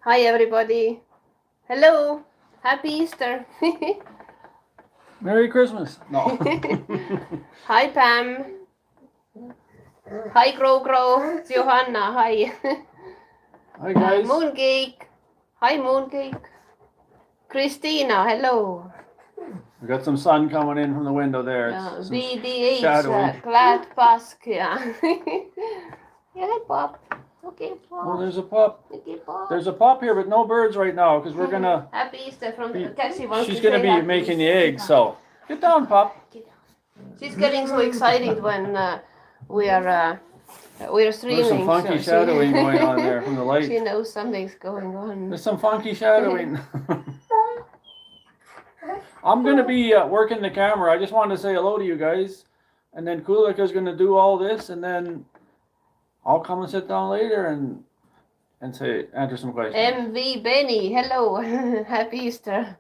Hi everybody. Hello. Happy Easter. Merry Christmas. No. Hi Pam. Hi Grow. Johanna. Hi. Hi guys. Mooncake. Hi Mooncake. Christina. Hello. We got some sun coming in from the window there. It's BDH. shadowy. Glad Pask. Yeah. Yeah, Pop. Okay, Pop. Oh, there's a pup. Okay, Pop. There's a pup here, but no birds right now because we're gonna. Happy Easter from Be, Cassie wants she's to gonna say be happy making the Easter. eggs. So get down, pup. She's getting so excited when we are streaming. There's some funky shadowing going on there from the light. She knows something's going on. There's some funky shadowing. I'm gonna be working the camera. I just wanted to say hello to you guys, and then Kullike is gonna do all this, and then I'll come and sit down later and answer some questions. MV Benny, hello. Happy Easter.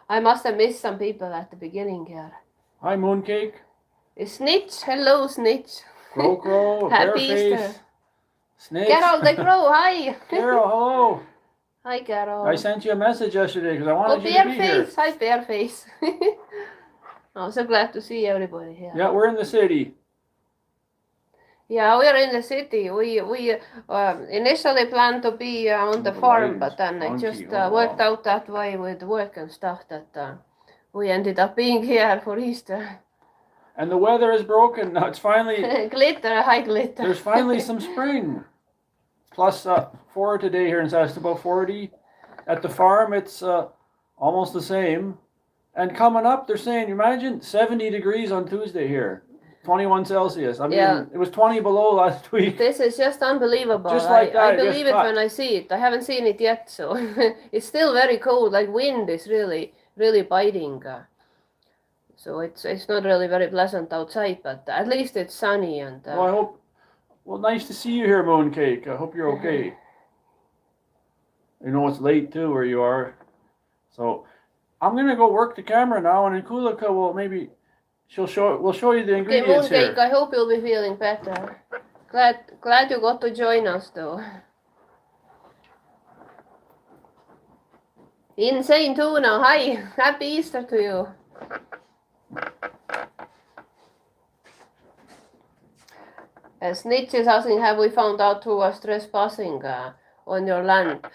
I must have missed some people at the beginning here. Hi Mooncake. Snitch, hello Snitch. Crow, Happy Bearface, Easter. Snitch. Carol the Crow, hi. Carol, hello. Hi Carol. I sent you a message yesterday because I wanted you to be here. Bearface, hi Bearface. I'm so glad to see everybody here. Yeah, we're in the city. Yeah, we are in the city. We initially planned to be on the farm, but then it just worked out that way with work and stuff that we ended up being here for Easter. And the weather is broken. Now it's finally glitter, high glitter. There's finally some spring. Plus 4 today here in Sask, about 40. At the farm, it's almost the same. And coming up, they're saying, imagine 70 degrees on Tuesday here. 21 Celsius. I mean, It was 20 below last week. This is just unbelievable. Just like that. I believe it when I see it. I haven't seen it yet, so it's still very cold. Like wind is really, really biting. So it's not really very pleasant outside, but at least it's sunny and. Well, I hope. Well, nice to see you here, Mooncake. I hope you're okay. You know it's late too where you are, so I'm gonna go work the camera now, and then Kullike will maybe. We'll show you the ingredients okay, Mooncake, here. I hope you'll be feeling better. Glad you got to join us though. Insane Tuna, hi! Happy Easter to you. Snitch is asking, have we found out who was trespassing on your land?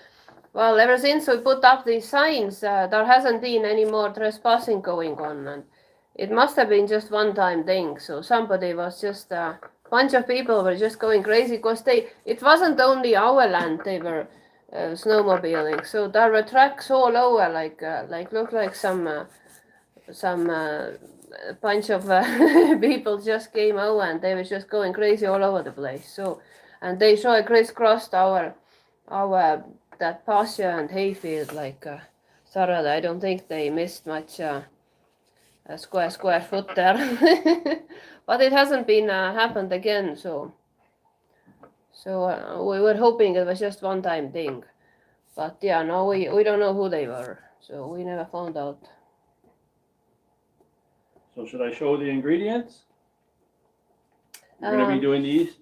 Well, ever since we put up these signs, there hasn't been any more trespassing going on. And it must have been just one-time thing. So somebody was just a bunch of people were just going crazy because it wasn't only our land they were snowmobiling. So there were tracks all over, like looked like some bunch of people just came over and they were just going crazy all over the place. So, and they sort of crisscrossed our that pasture and hayfield like thoroughly. I don't think they missed much. A square foot there. But it hasn't been happened again, so we were hoping it was just one time thing, but yeah, no, we don't know who they were, so we never found out. So should I show the ingredients? You're gonna be doing these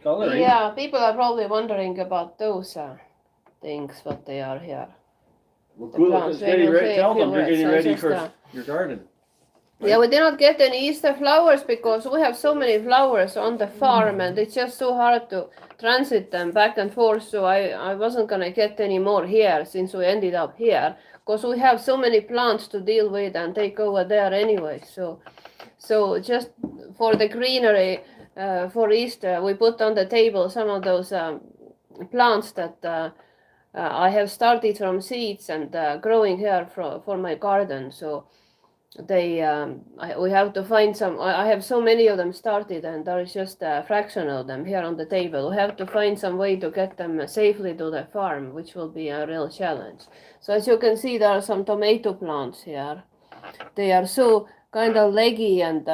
coloring. Yeah, people are probably wondering about those things, what they are here. Well, cool. Tell them you're getting ready for your garden. Right? Yeah, we did not get any Easter flowers because we have so many flowers on the farm and it's just so hard to transit them back and forth. So I wasn't going to get any more here since we ended up here because we have so many plants to deal with and take over there anyway. So just for the greenery for Easter, we put on the table some of those plants that I have started from seeds and growing here for my garden. So we have to find some. I have so many of them started and there is just a fraction of them here on the table. We have to find some way to get them safely to the farm, which will be a real challenge. So as you can see, there are some tomato plants here. They are so kind of leggy and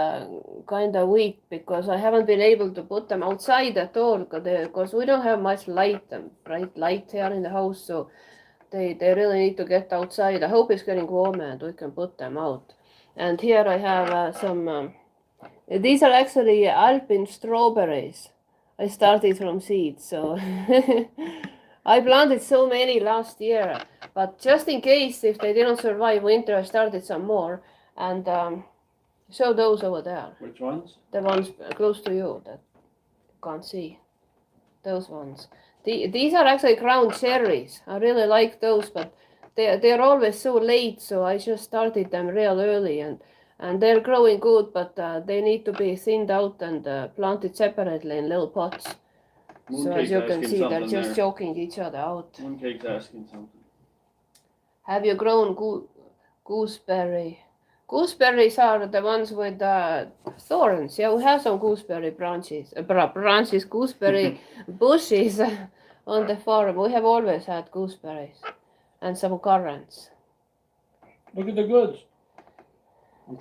kind of weak because I haven't been able to put them outside at all because we don't have much light and bright light here in the house. So they really need to get outside. I hope it's getting warmer and we can put them out. And here I have some, these are actually Alpine strawberries. I started from seeds, so I planted so many last year, but just in case if they didn't survive winter, I started some more. And show those over there. Which ones? The ones close to you that you can't see. Those ones. These are actually crown cherries. I really like those, but they're always so late, so I just started them real early, and they're growing good, but they need to be thinned out and planted separately in little pots. So as you can see, they're just choking each other out. Mooncake's asking something. Have you grown gooseberry? Gooseberries are the ones with thorns. Yeah, we have some gooseberry branches, gooseberry bushes on the farm. We have always had gooseberries and some currants. Look at the goods.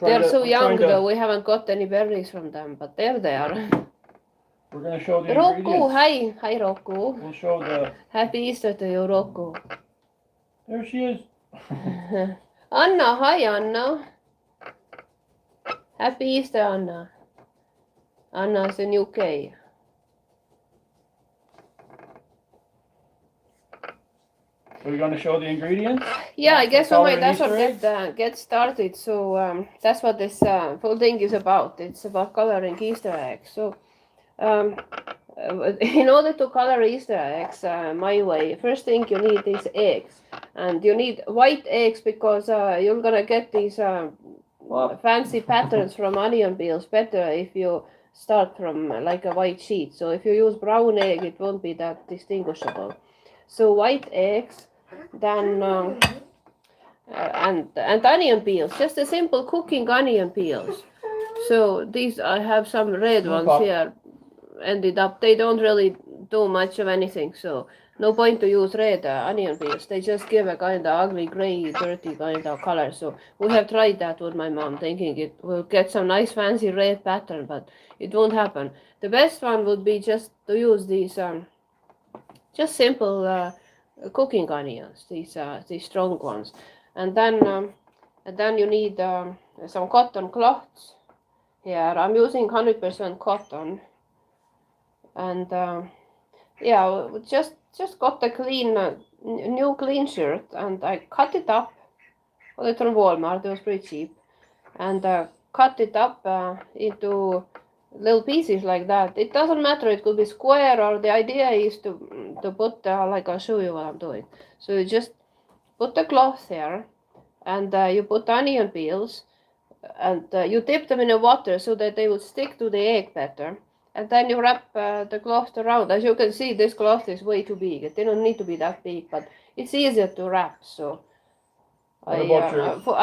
They're so young though, we haven't got any berries from them, but there they are. We're going to show the Roku, ingredients. hi Roku. We'll show the... Happy Easter to you, Roku. There she is. Anna, hi Anna. Happy Easter, Anna. Anna's in UK. Are we going to show the ingredients? Yeah, I guess we might as well Easter get started. So that's what this whole thing is about. It's about coloring Easter eggs. So in order to color Easter eggs my way, first thing you need is eggs. And you need white eggs because you're going to get these fancy patterns from onion peels better if you start from like a white sheet. So if you use brown egg, it won't be that distinguishable. So white eggs, then and onion peels, just a simple cooking onion peels. So these, I have some red ones here ended up, they don't really do much of anything, so no point to use red onion peels. They just give a kind of ugly, gray, dirty kind of color. So we have tried that with my mom, thinking it will get some nice fancy red pattern, but it won't happen. The best one would be just to use these just simple cooking onions, these strong ones. And then you need some cotton cloths. Here I'm using 100% cotton. And yeah, just got a clean, new clean shirt, and I cut it up. Got it from Walmart, it was pretty cheap. And cut it up into little pieces like that. It doesn't matter, it could be square, or the idea is to put, like I'll show you what I'm doing. So you just put the cloth here, and you put onion peels, and you dip them in the water so that they would stick to the egg better. And then you wrap the cloth around. As you can see, this cloth is way too big. It didn't need to be that big, but it's easier to wrap. So I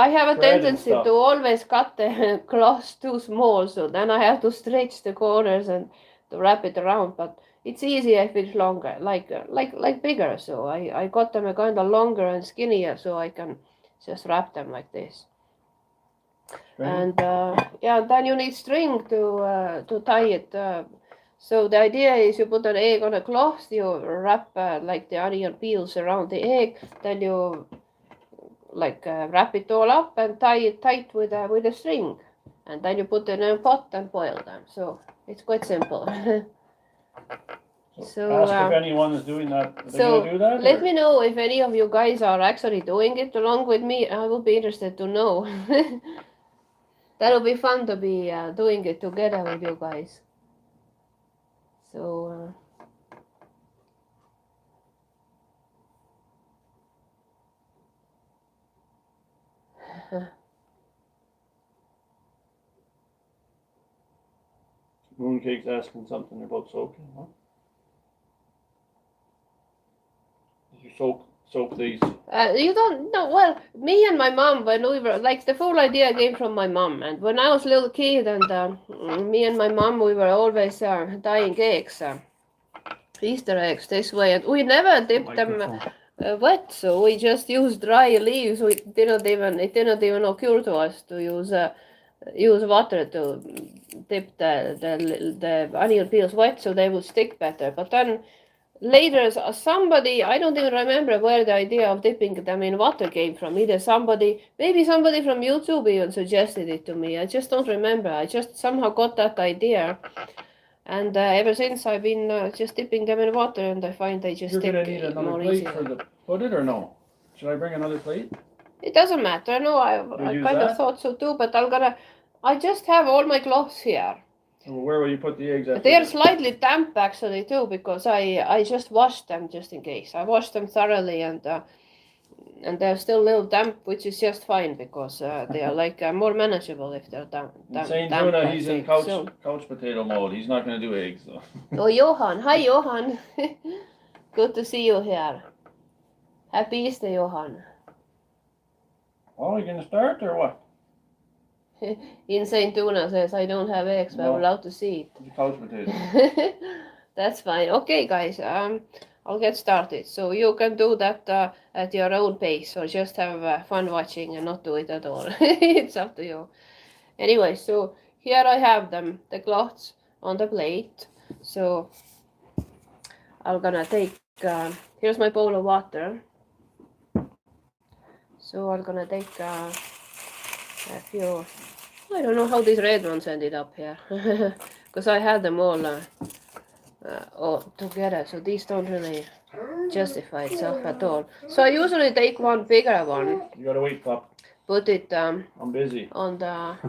have a tendency to always cut the cloth too small, so then I have to stretch the corners and to wrap it around. But it's easier if it's longer, like bigger. So I got them a kind of longer and skinnier, so I can just wrap them like this. And yeah, then you need string to tie it. So the idea is you put an egg on a cloth, you wrap like the onion peels around the egg, then you like wrap it all up and tie it tight with a string, and then you put it in a pot and boil them. So it's quite simple. So ask if anyone is doing that. Are they so do that, let me know if any of you guys are actually doing it along with me. I will be interested to know. That'll be fun to be doing it together with you guys. So Mooncake's asking something about soaking, huh? Did you soak these? you don't know. Well, me and my mom, when we were like, the full idea came from my mom, and when I was a little kid, and me and my mom, we were always dyeing eggs, Easter eggs this way, and we never dipped them wet, so we just used dry leaves. It didn't even occur to us to use water to dip the onion peels wet so they would stick better. But then later, somebody, I don't even remember where the idea of dipping them in water came from. Maybe somebody from YouTube even suggested it to me. I just don't remember. I just somehow got that idea. And ever since I've been just dipping them in water, and I find they just You're stick gonna need another more plate easily. for the put it or no? Should I bring another plate? It doesn't matter. No, I use kind of that? thought so too, but I just have all my cloths here. Well, where will you put the eggs after They are this? slightly damp actually too, because I just washed them just in case. I washed them thoroughly, and they're still a little damp, which is just fine because they are like more manageable if they're damp. Saying damp Juna, I he's in think. couch potato mode. He's not gonna do eggs though. Oh, Johan. Hi, Johan. Good to see you here. Happy Easter, Johan. Oh, you gonna start or what? Insane Tuna says, I don't have eggs, but I'm No. allowed to see it. It's a couch potato. That's fine. Okay, guys. I'll get started. So you can do that at your own pace, or just have fun watching and not do it at all. It's up to you. Anyway, so here I have them, the cloths on the plate. So I'm gonna take. Here's my bowl of water. So I'm gonna take a few. I don't know how these red ones ended up here, because I had them all together. So these don't really justify itself at all. So I usually take one bigger one. You gotta wait, Pop. Put it I'm busy. on the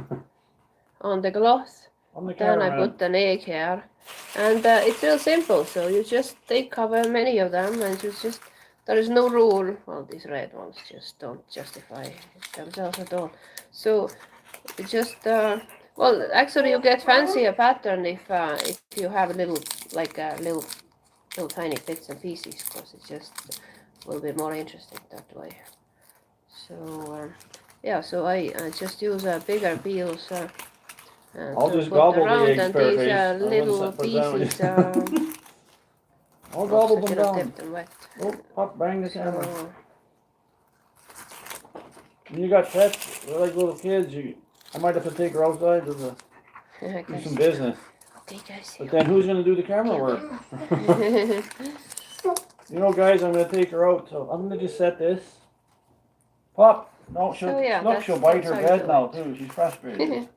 cloth. I'm the Then I cameraman. put an egg here, and it's real simple. So you just take however many of them, and you just there is no rule. Well, these red ones just don't justify themselves at all. So just well, actually, you get fancier pattern if you have a little little tiny bits and pieces, because it just will be more interesting that way. So yeah, so I just use bigger peels. I'll to just put gobble the around, eggs, and Fairface. these I wouldn't little put that one. pieces. I'll oops, gobble I them cannot down. dip them wet. Oh, Pop, bang the camera. So, When you got pets, they're like little kids. I might have to take her outside to do some business. okay, guys. But then who's gonna do the camera work? You know, guys, I'm gonna take her out, so I'm gonna just set this. Pop, no, she'll So, yeah, look, she'll bite that's her how you bed do now it. too. She's frustrated.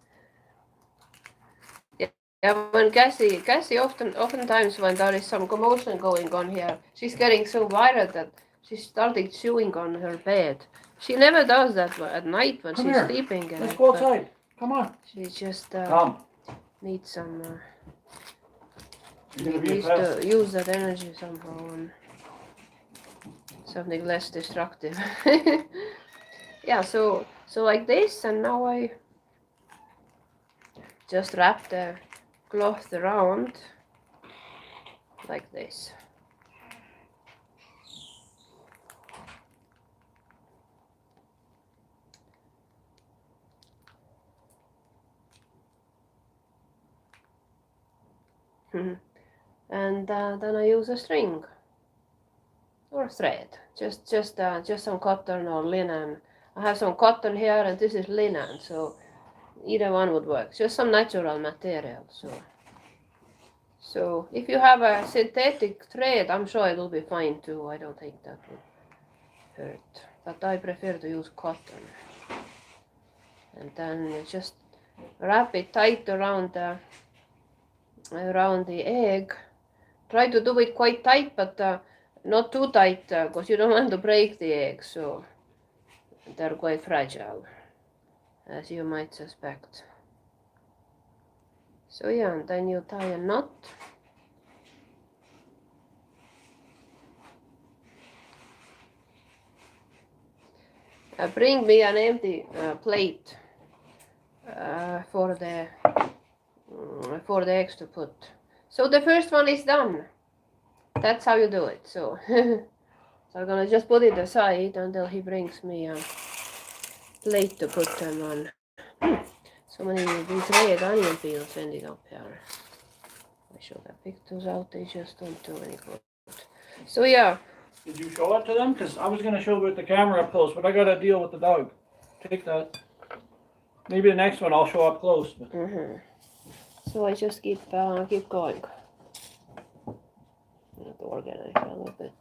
Yeah, when Cassie oftentimes when there is some commotion going on here, she's getting so wired that she started chewing on her bed. She never does that at night when Come she's here. sleeping. Let's go outside. Come on. She just Come. needs some. You're gonna be a Needs pest. to use that energy somehow on something less destructive. Yeah, so like this, and now I just wrap the cloth around like this. And then I use a string or thread, just some cotton or linen. I have some cotton here, and this is linen, so either one would work. Just some natural material. So if you have a synthetic thread, I'm sure it will be fine too. I don't think that would hurt, but I prefer to use cotton. And then you just wrap it tight around the egg. Try to do it quite tight, but not too tight, because you don't want to break the eggs. So they're quite fragile, as you might suspect. So yeah, and then you tie a knot. Bring me an empty plate for the eggs to put. So the first one is done. That's how you do it. So, so I'm gonna just put it aside until he brings me a plate to put them on. So many these red onion peels ended up here. I should have picked those out. They just don't do any good. So yeah. Did you show it to them? Because I was going to show it with the camera up close, but I got to deal with the dog. Take that. Maybe the next one I'll show up close. But... So I just keep going. I have to organize a little bit.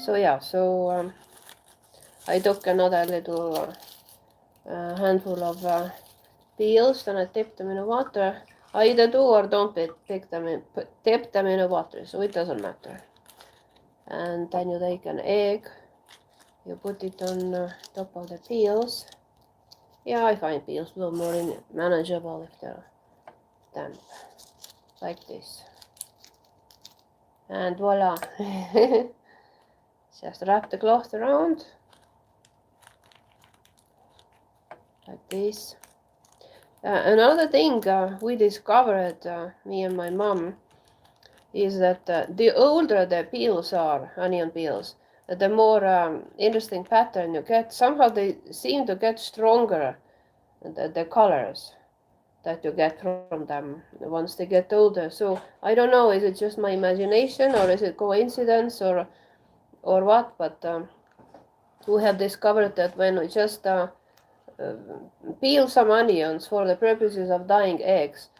So yeah, I took another little a handful of peels, then I dip them in the water. I either do or don't dip them in the water, so it doesn't matter. And then you take an egg, you put it on top of the peels. Yeah, I find peels a little more manageable if they're damp, like this. And voila! Just wrap the cloth around, like this. Another thing we discovered, me and my mom, is that the older the peels are, onion peels, the more interesting pattern you get. Somehow they seem to get stronger, the colors that you get from them once they get older. So I don't know, is it just my imagination or is it coincidence or what? But we have discovered that when we just peel some onions for the purposes of dyeing eggs,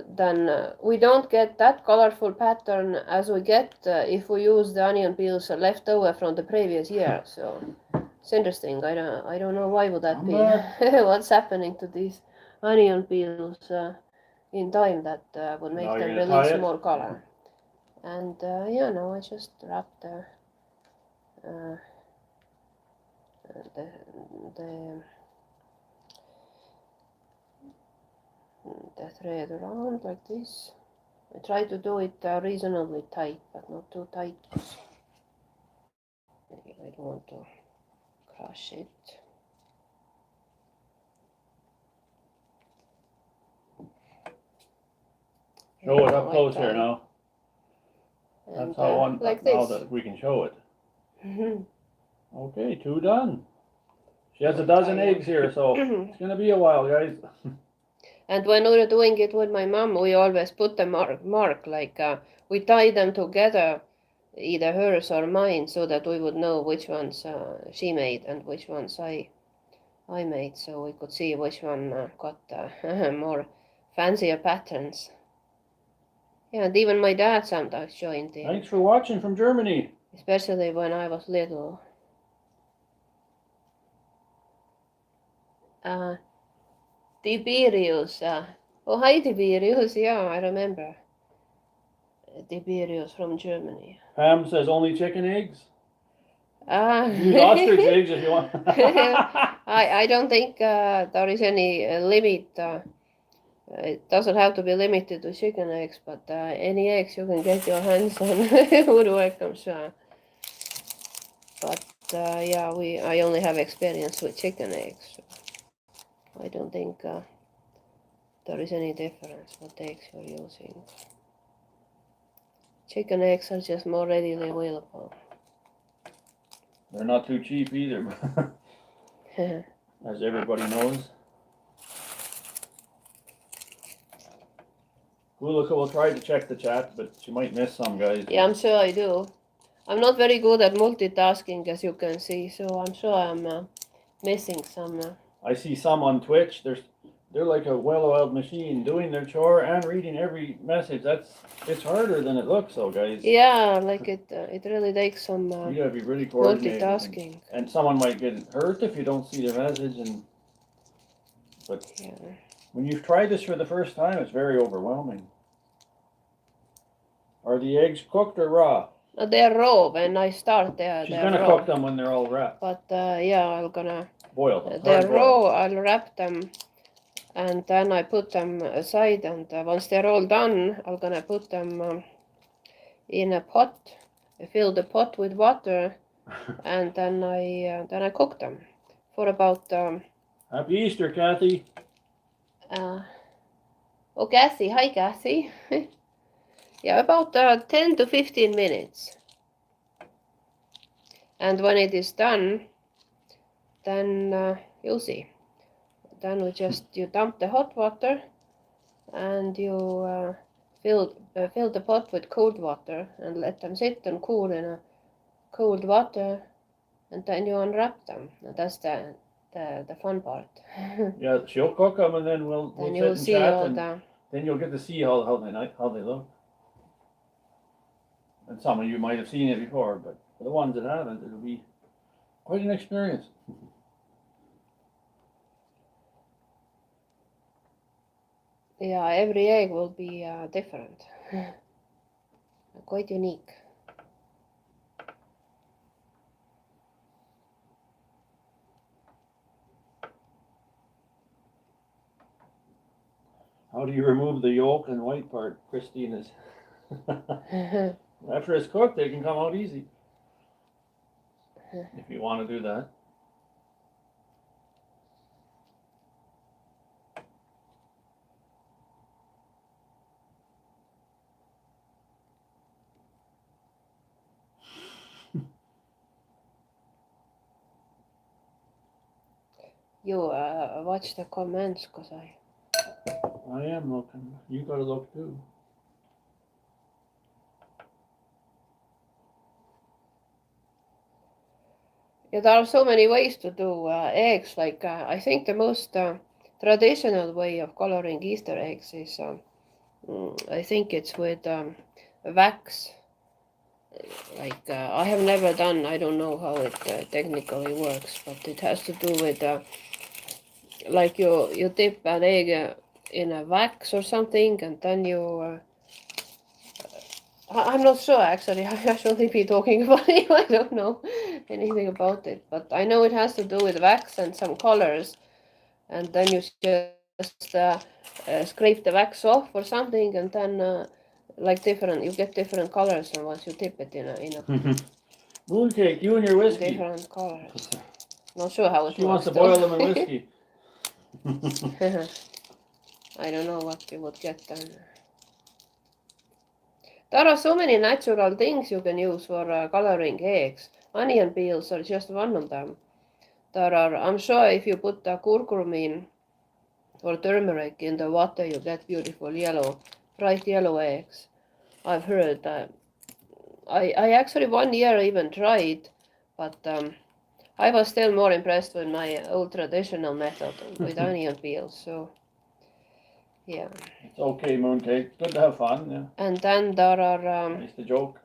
then we don't get that colorful pattern as we get if we use the onion peels left over from the previous year. So it's interesting. I don't know why would that be. What's happening to these onion peels in time that would make them release more color. And yeah, now I just wrap the the thread around like this. I try to do it reasonably tight, but not too tight. I don't want to crush it. Show it up close here now. That's how one, like now this. that we can show it. Okay, 2 done. She has a dozen eggs here, so it's gonna be a while, guys. And when we were doing it with my mom, we always put the mark like we tie them together, either hers or mine, so that we would know which ones she made and which ones I made, so we could see which one got more fancier patterns. Yeah, and even my dad sometimes joined in. Thanks for watching from Germany. Especially when I was little. Tiberius. Oh, hi, Tiberius. Yeah, I remember. Tiberius from Germany. Pam says only chicken eggs. Use ostrich eggs if you want. I don't think there is any limit. It doesn't have to be limited to chicken eggs, but any eggs you can get your hands on would welcome. Sure. But yeah, I only have experience with chicken eggs. So I don't think there is any difference what eggs you're using. Chicken eggs are just more readily available. They're not too cheap either, as everybody knows. Kullike will try to check the chat, but she might miss some, guys. Yeah, I'm sure I do. I'm not very good at multitasking, as you can see, so I'm sure I'm missing some. I see some on Twitch. They're like a well-oiled machine, doing their chore and reading every message. It's harder than it looks, though, guys. Yeah, like it really takes some you gotta be really coordinated. multitasking. And someone might get hurt if you don't see their message. But yeah. When you've tried this for the first time, it's very overwhelming. Are the eggs cooked or raw? They're raw. When I start, they're She's gonna raw. cook them when they're all wrapped. But yeah, I'm gonna boil them. they're raw. I'll wrap them, and then I put them aside. And once they're all done, I'm gonna put them in a pot. I fill the pot with water, and then I cook them for about. Happy Easter, Kathy. Oh, Kathy. Hi, Kathy. Yeah, about 10 to 15 minutes. And when it is done, then you'll see. Then you dump the hot water, and you fill the pot with cold water and let them sit and cool in a cold water, and then you unwrap them. And that's the fun part. Yeah, she'll cook them, and then we'll sit and chat, and then you'll get to see how they look. And some of you might have seen it before, but for the ones that haven't, it'll be quite an experience. Yeah, every egg will be different, quite unique. How do you remove the yolk and white part? Christine is. After it's cooked, they can come out easy. If you want to do that. You watch the comments, cause I am looking. You gotta look too. yeah, there are so many ways to do eggs. Like I think the most traditional way of coloring Easter eggs is, I think it's with wax. Like I have never done. I don't know how it technically works, but it has to do with like you dip an egg in a wax or something, and then you. I'm not sure actually. I shouldn't be talking about it. I don't know anything about it, but I know it has to do with wax and some colors, and then you just scrape the wax off or something, and then like different, you get different colors, and once you dip it in a Mooncake, you and your whiskey. different colors. Not sure how it She wants works. to boil them in whiskey. I don't know what you would get then. There are so many natural things you can use for coloring eggs. Onion peels are just one of them. There are, I'm sure if you put the curcumin or turmeric in the water, you get beautiful yellow, bright yellow eggs. I've heard that. I actually 1 year even tried, but I was still more impressed with my old traditional method with onion peels. So, yeah. It's okay, Mooncake. Good to have fun. Yeah. And then there are Nice to joke.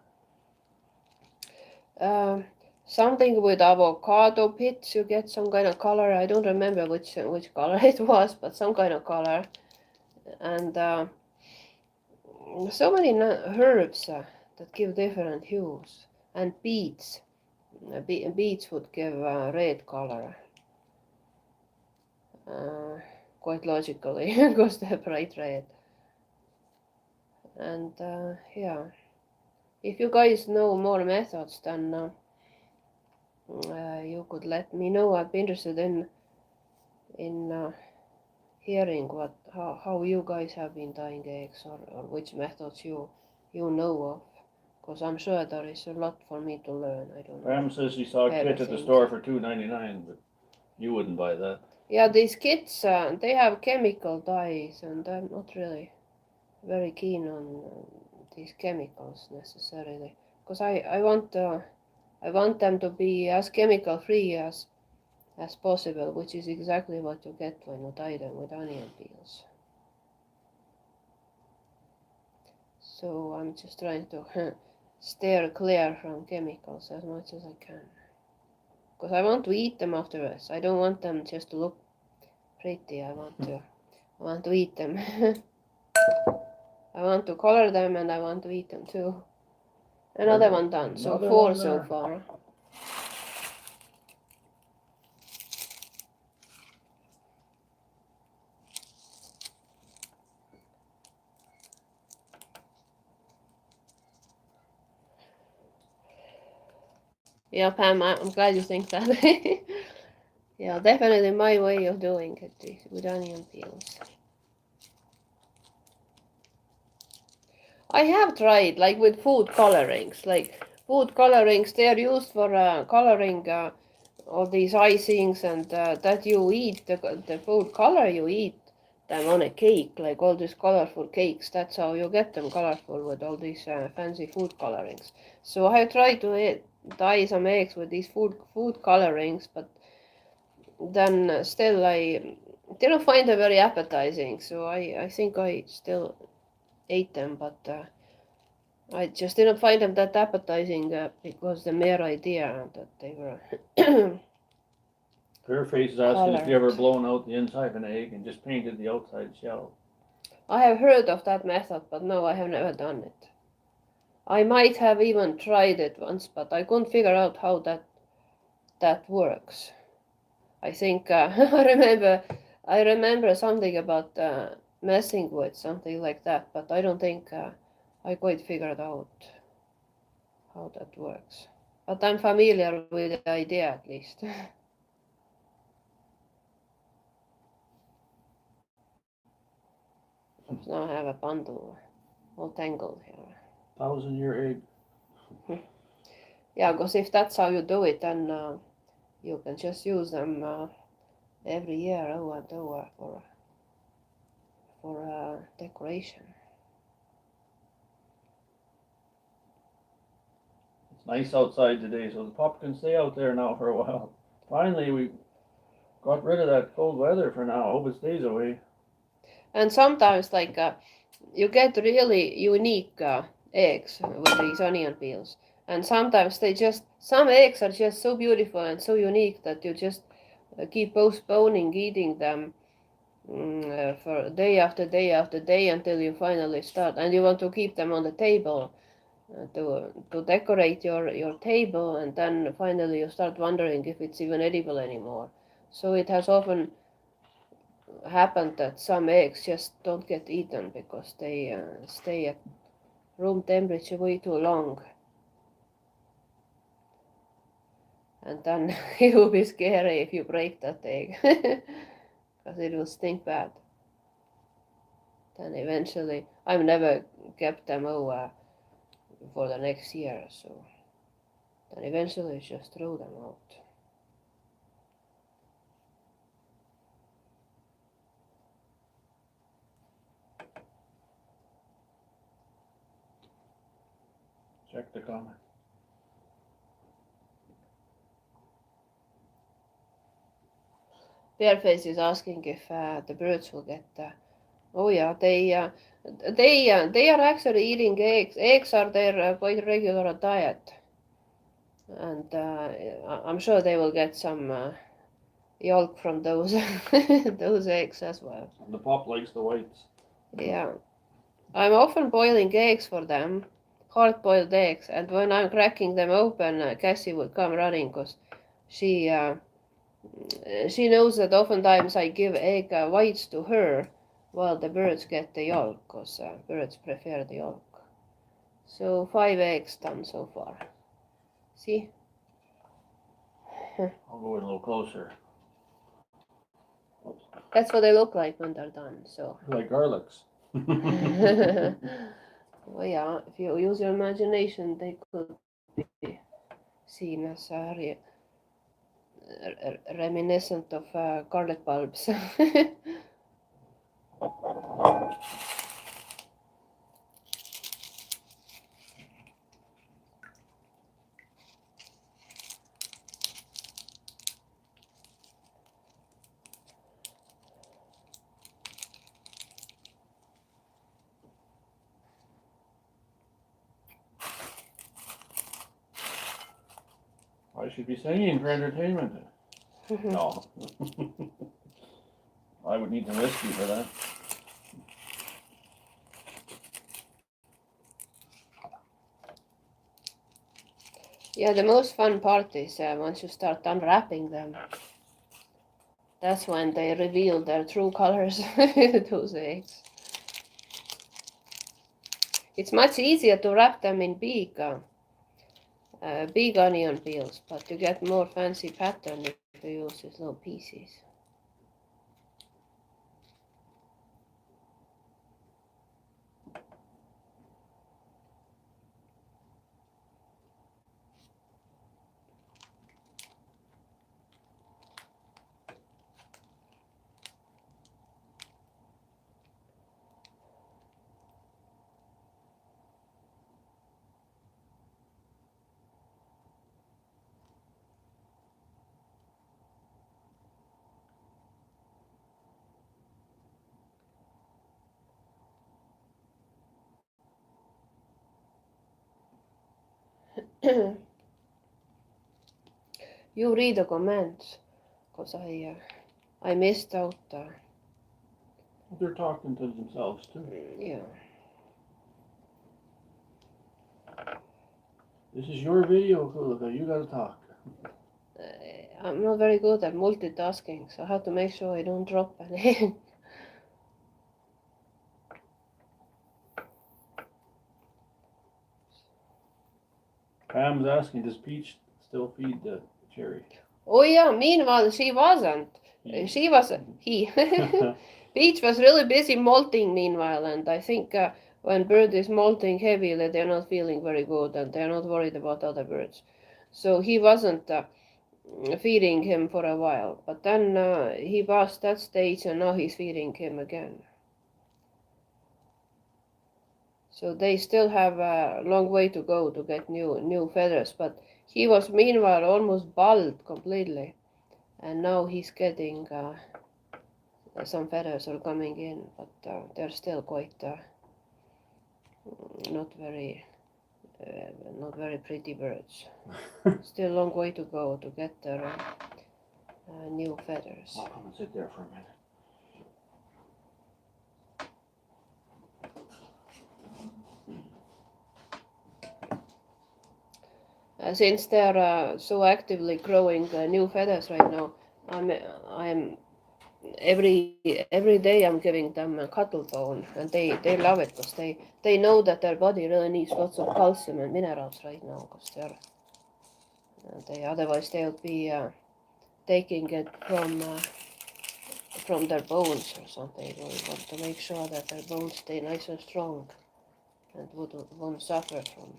something with avocado pits. You get some kind of color. I don't remember which color it was, but some kind of color. And so many herbs that give different hues. And beets. Beets would give red color. Quite logically, because they're bright red. And yeah, if you guys know more methods, then you could let me know. I'd be interested in hearing how you guys have been dyeing eggs, or which methods you know of, because I'm sure there is a lot for me to learn. I don't know. Pam says she saw a kit at the Everything. store for $2.99, but you wouldn't buy that. Yeah, these kits they have chemical dyes, and I'm not really very keen on these chemicals necessarily, because I want them to be as chemical free as possible, which is exactly what you get when you dye them with onion peels. So I'm just trying to steer clear from chemicals as much as I can, because I want to eat them afterwards. I don't want them just to look pretty. I want to eat them. I want to color them, and I want to eat them too. Another one done. So Another 4 one so there. far. Yeah, Pam, I'm glad you think that. Yeah, definitely my way of doing it is with onion peels. I have tried, like with food colorings. Like food colorings, they are used for coloring all these icings, and that you eat, the food color you eat them on a cake, like all these colorful cakes. That's how you get them colorful, with all these fancy food colorings. So I tried to dye some eggs with these food colorings, but then still I didn't find them very appetizing. So I think I still ate them, but I just didn't find them that appetizing because the mere idea that they were Her face is asking if you ever colored. blown out the inside of an egg and just painted the outside shell. I have heard of that method, but no, I have never done it. I might have even tried it once, but I couldn't figure out how that works. I think I remember something about messing with something like that, but I don't think I quite figured out how that works. But I'm familiar with the idea at least. Now I have a bundle all tangled here. 1,000-year egg. Yeah, because if that's how you do it, then you can just use them every year over and over for decoration. It's nice outside today, so the pup can stay out there now for a while. Finally, we got rid of that cold weather for now. I hope it stays away. And sometimes, like you get really unique eggs with these onion peels, and sometimes some eggs are just so beautiful and so unique that you just keep postponing eating them for day after day after day until you finally start, and you want to keep them on the table to decorate your table, and then finally you start wondering if it's even edible anymore. So it has often happened that some eggs just don't get eaten because they stay at room temperature way too long, and then it will be scary if you break that egg because it will stink bad. Then eventually I've never kept them over for the next year, so then eventually just throw them out. Check the comment. Bearface is asking if the birds will get. Oh yeah, they are actually eating eggs. Eggs are their quite regular diet, and I'm sure they will get some yolk from those those eggs as well. The pup likes the whites. Yeah, I'm often boiling eggs for them, hard-boiled eggs, and when I'm cracking them open, Cassie will come running because she she knows that oftentimes I give egg whites to her while the birds get the yolk because birds prefer the yolk. So 5 eggs done so far. See? I'll go in a little closer. That's what they look like when they're done. So. Like garlics. Well, yeah, if you use your imagination, they could be seen as reminiscent of garlic bulbs. I should be singing for entertainment. No. I would need some whiskey for that. Yeah, the most fun part is once you start unwrapping them. That's when they reveal their true colors, those eggs. It's much easier to wrap them in big onion peels, but you get more fancy pattern if you use these little pieces. You read the comments, because I missed out They're talking to themselves too. Yeah. This is your video, Kullike. You gotta talk. I'm not very good at multitasking, so I have to make sure I don't drop any. Pam's asking, does Peach still feed the cherry? Oh yeah, meanwhile she wasn't. She was he. Peach was really busy molting meanwhile, and I think when bird is molting heavily, they're not feeling very good, and they're not worried about other birds. So he wasn't feeding him for a while, but then he passed that stage, and now he's feeding him again. So they still have a long way to go to get new feathers, but he was meanwhile almost bald completely, and now he's getting some feathers are coming in, but they're still quite not very pretty birds. Still long way to go to get their new feathers. I'll come and sit there for a minute. Since they're so actively growing new feathers right now, I'm every day I'm giving them a cuttle bone, and they love it because they know that their body really needs lots of calcium and minerals right now, because they otherwise they'll be taking it from their bones or something. We want to make sure that their bones stay nice and strong and won't suffer from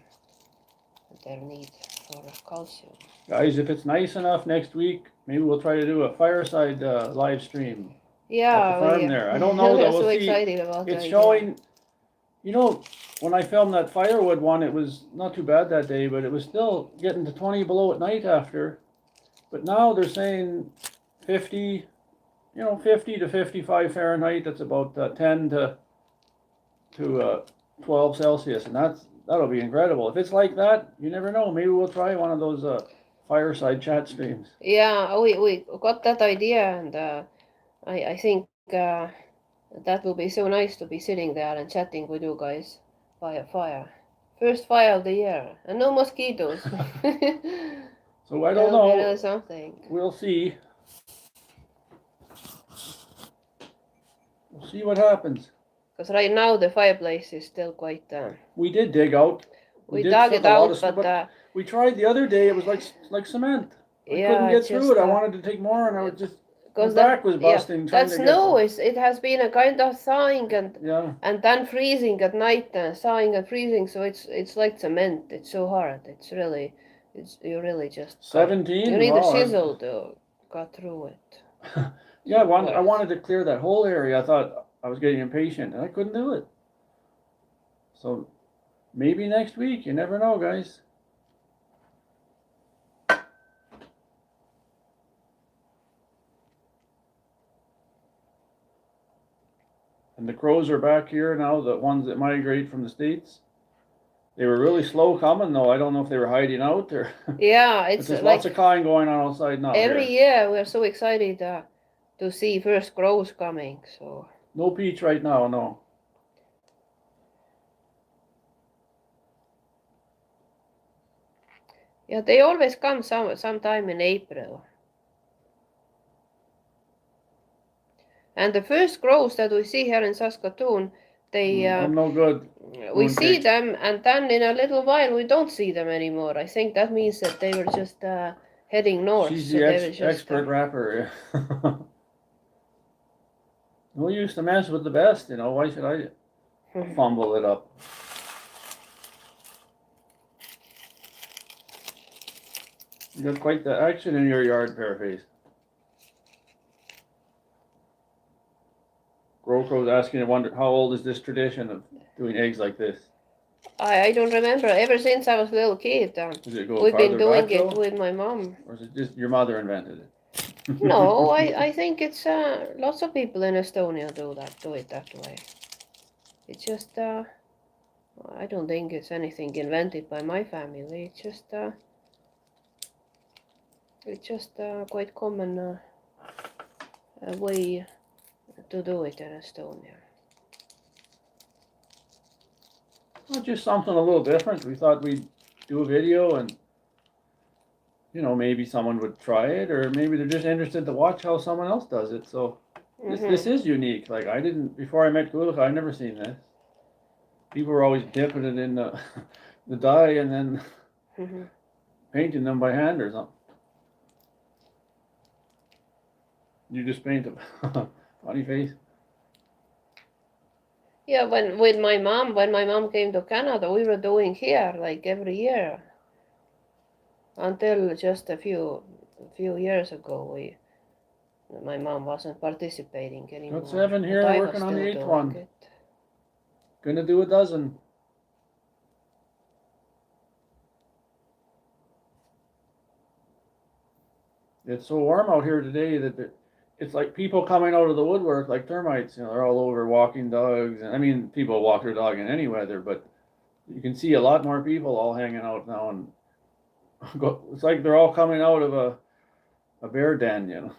their need for calcium. Guys, if it's nice enough next week, maybe we'll try to do a fireside live stream Yeah, at the farm there. I don't know we're though. so We'll see. excited about It's that. showing. You know, when I filmed that firewood one, it was not too bad that day, but it was still getting to 20 below at night after. But now they're saying 50, 50 to 55 Fahrenheit. That's about 10 to 12 Celsius, and that'll be incredible. If it's like that, you never know. Maybe we'll try one of those fireside chat streams. Yeah, we got that idea, and I think that will be so nice to be sitting there and chatting with you guys by a fire. First fire of the year, and no mosquitoes. So I don't That'll be know. really something. We'll see. We'll see what happens. Because right now the fireplace is still quite. We did dig out. We did dug suck it a lot out, of but we tried the other day. It was like cement. I yeah, couldn't get it's through just, it. I wanted to take more, and I was just my because back was busting. that trying to get snow some- it has been a kind of thawing Yeah. and then freezing at night, thawing and freezing. So it's like cement. It's so hard. You really just 17. you need Wow, a chisel to cut through it. Yeah, I wanted to clear that whole area. I thought I was getting impatient, and I couldn't do it. So maybe next week. You never know, guys. And the crows are back here now, the ones that migrate from the States. They were really slow coming, though. I don't know if they were hiding out or. Yeah, But it's there's like lots of cawing going on outside now. every Here. year we're so excited to see first crows coming. So No peach right now, no. yeah, they always come sometime in April. And the first crows that we see here in Saskatoon, I'm no good. we see cake. them, and then in a little while we don't see them anymore. I think that means that they were just heading north. She's so the they were just, expert rapper. No use to mess with the best, Why should I fumble it up? You got quite the action in your yard, Pearface. Grocro's asking, I wonder, how old is this tradition of doing eggs like this? I don't remember. Ever since I was a little kid, Does it go we've been farther doing back, it though? with my mom. Or is it just your mother invented it? No, I think it's lots of people in Estonia do it that way. It's just I don't think it's anything invented by my family. It's just quite common way to do it in Estonia. Well, just something a little different. We thought we'd do a video and, you know, maybe someone would try it, or maybe they're just interested to watch how someone else does it. So this is unique. Like I didn't, before I met Kullike, I'd never seen this. People were always dipping it in the, the dye and then painting them by hand or something. You just paint a funny face. Yeah, when my mom came to Canada, we were doing here like every year. Until just a few years ago, my mom wasn't participating anymore. Got 7 here, but I working was on the still 8th doing one. it. Gonna do a dozen. It's so warm out here today that it's like people coming out of the woodwork like termites. You know, they're all over walking dogs. And I mean, people walk their dog in any weather, but you can see a lot more people all hanging out now. And it's like they're all coming out of a bear den, you know.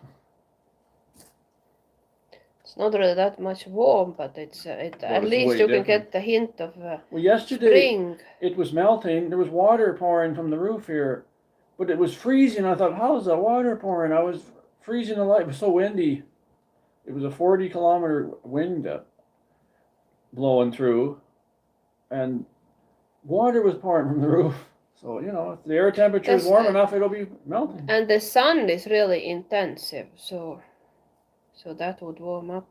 It's not really that much warm, but it's at it's least way you can different. get the hint of Well, yesterday spring. it was melting. There was water pouring from the roof here, but it was freezing. I thought, how's the water pouring? I was freezing a lot. It was so windy. It was a 40-kilometer wind blowing through, and water was pouring from the roof. So, you know, if the air temperature is warm enough, it'll be melting. And the sun is really intensive, so that would warm up.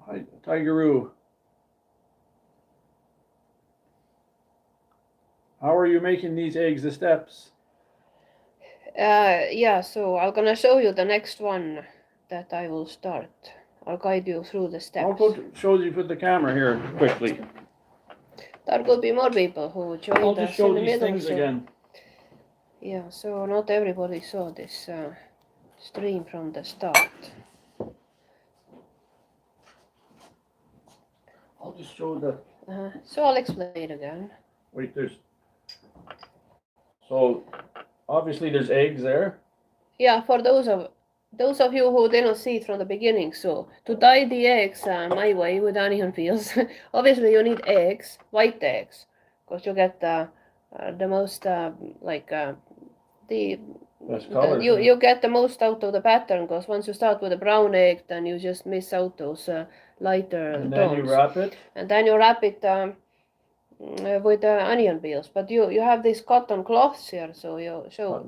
Hi, Tigeroo. How are you making these eggs, the steps? Yeah, so I'm gonna show you the next one that I will start. I'll guide you through the steps. I'll show you, put the camera here quickly. There could be more people who joined I'll us just show in the these middle. things again. Yeah, so not everybody saw this stream from the start. I'll just show the. So I'll explain again. Wait, so obviously there's eggs there. Yeah, for those of you who didn't see it from the beginning, so to dye the eggs my way with onion peels, obviously you need eggs, white eggs, because you get the most you get the most out of the pattern. Because once you start with a brown egg, then you just miss out those lighter and tones. then you wrap it. And then you wrap it with onion peels. But you have these cotton cloths here, so you show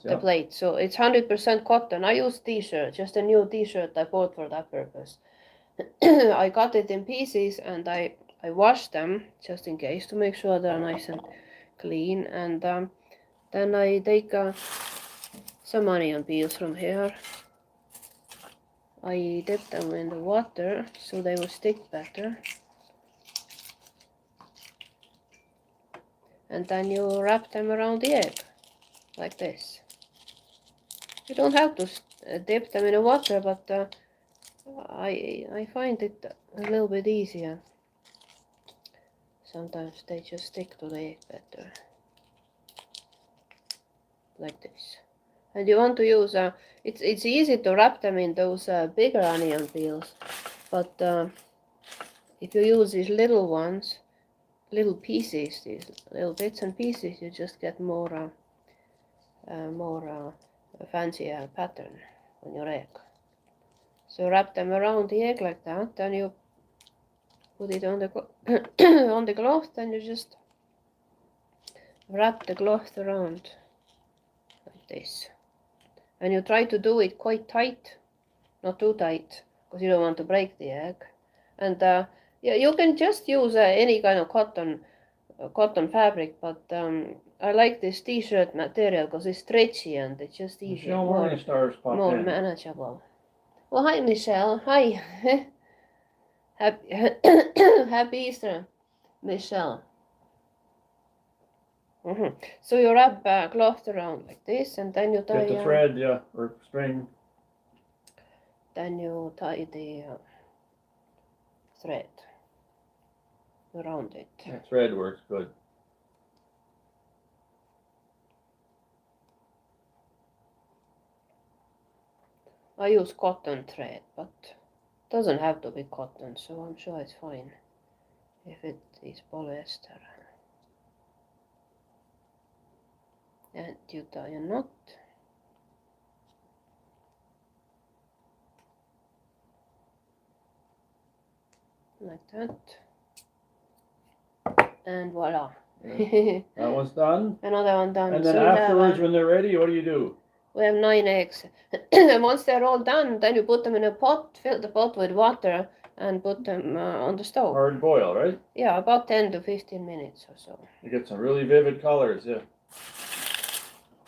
the plate. So it's 100% cotton. I use t-shirt, just a new t-shirt I bought for that purpose. I cut it in pieces and I wash them just in case to make sure they're nice and clean. And then I take some onion peels from here. I dip them in the water so they will stick better. And then you wrap them around the egg, like this. You don't have to dip them in the water, but I find it a little bit easier. Sometimes they just stick to the egg better. Like this. And you want to use, it's easy to wrap them in those bigger onion peels, but if you use these little ones, little pieces, these little bits and pieces, you just get more fancy pattern on your egg. So wrap them around the egg like that, then you put it on the on the cloth, then you just wrap the cloth around like this. And you try to do it quite tight, not too tight, because you don't want to break the egg. And yeah, you can just use any kind of cotton fabric, but I like this t-shirt material because it's stretchy and it's just easy, more manageable. Well, hi Michelle, hi. Happy Easter, Michelle. So you wrap cloth around like this, and then you tie. Get the thread, yeah, or string. Then you tie the thread around it. Yeah, thread works good. I use cotton thread, but doesn't have to be cotton, so I'm sure it's fine if it is polyester. And you tie a knot. Like that. And voila. That one's done. Another one done. And then So we afterwards, have, when they're ready, what do? we have 9 eggs. Once they're all done, then you put them in a pot, fill the pot with water, and put them on the stove. Hard boil, right? Yeah, about 10 to 15 minutes or so. You get some really vivid colors, yeah.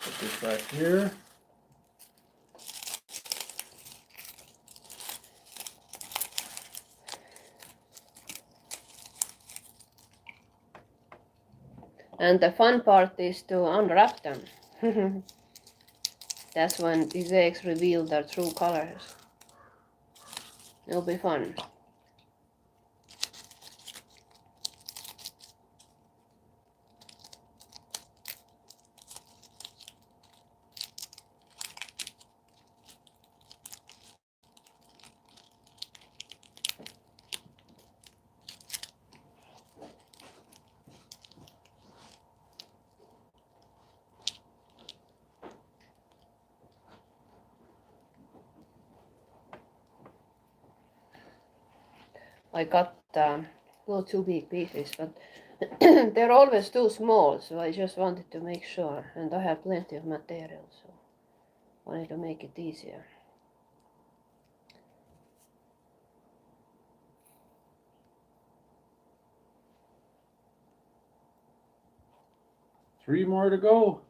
Put this back here. And the fun part is to unwrap them. That's when these eggs reveal their true colors. It'll be fun. I got well, 2 big pieces, but they're always too small, so I just wanted to make sure. And I have plenty of material, so wanted to make it easier. Three more to go.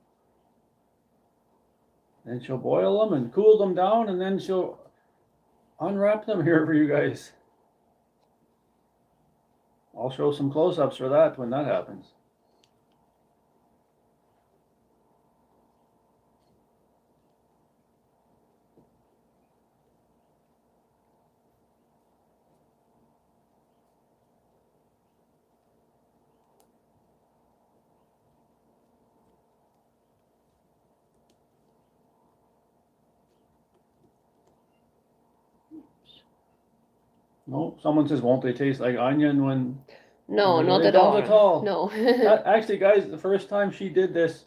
Then she'll boil them and cool them down, and then she'll unwrap them here for you guys. I'll show some close-ups for that when that happens. No, someone says, won't they taste like onion when... No, No, not they at don't at all. No. Actually, guys, the first time she did this,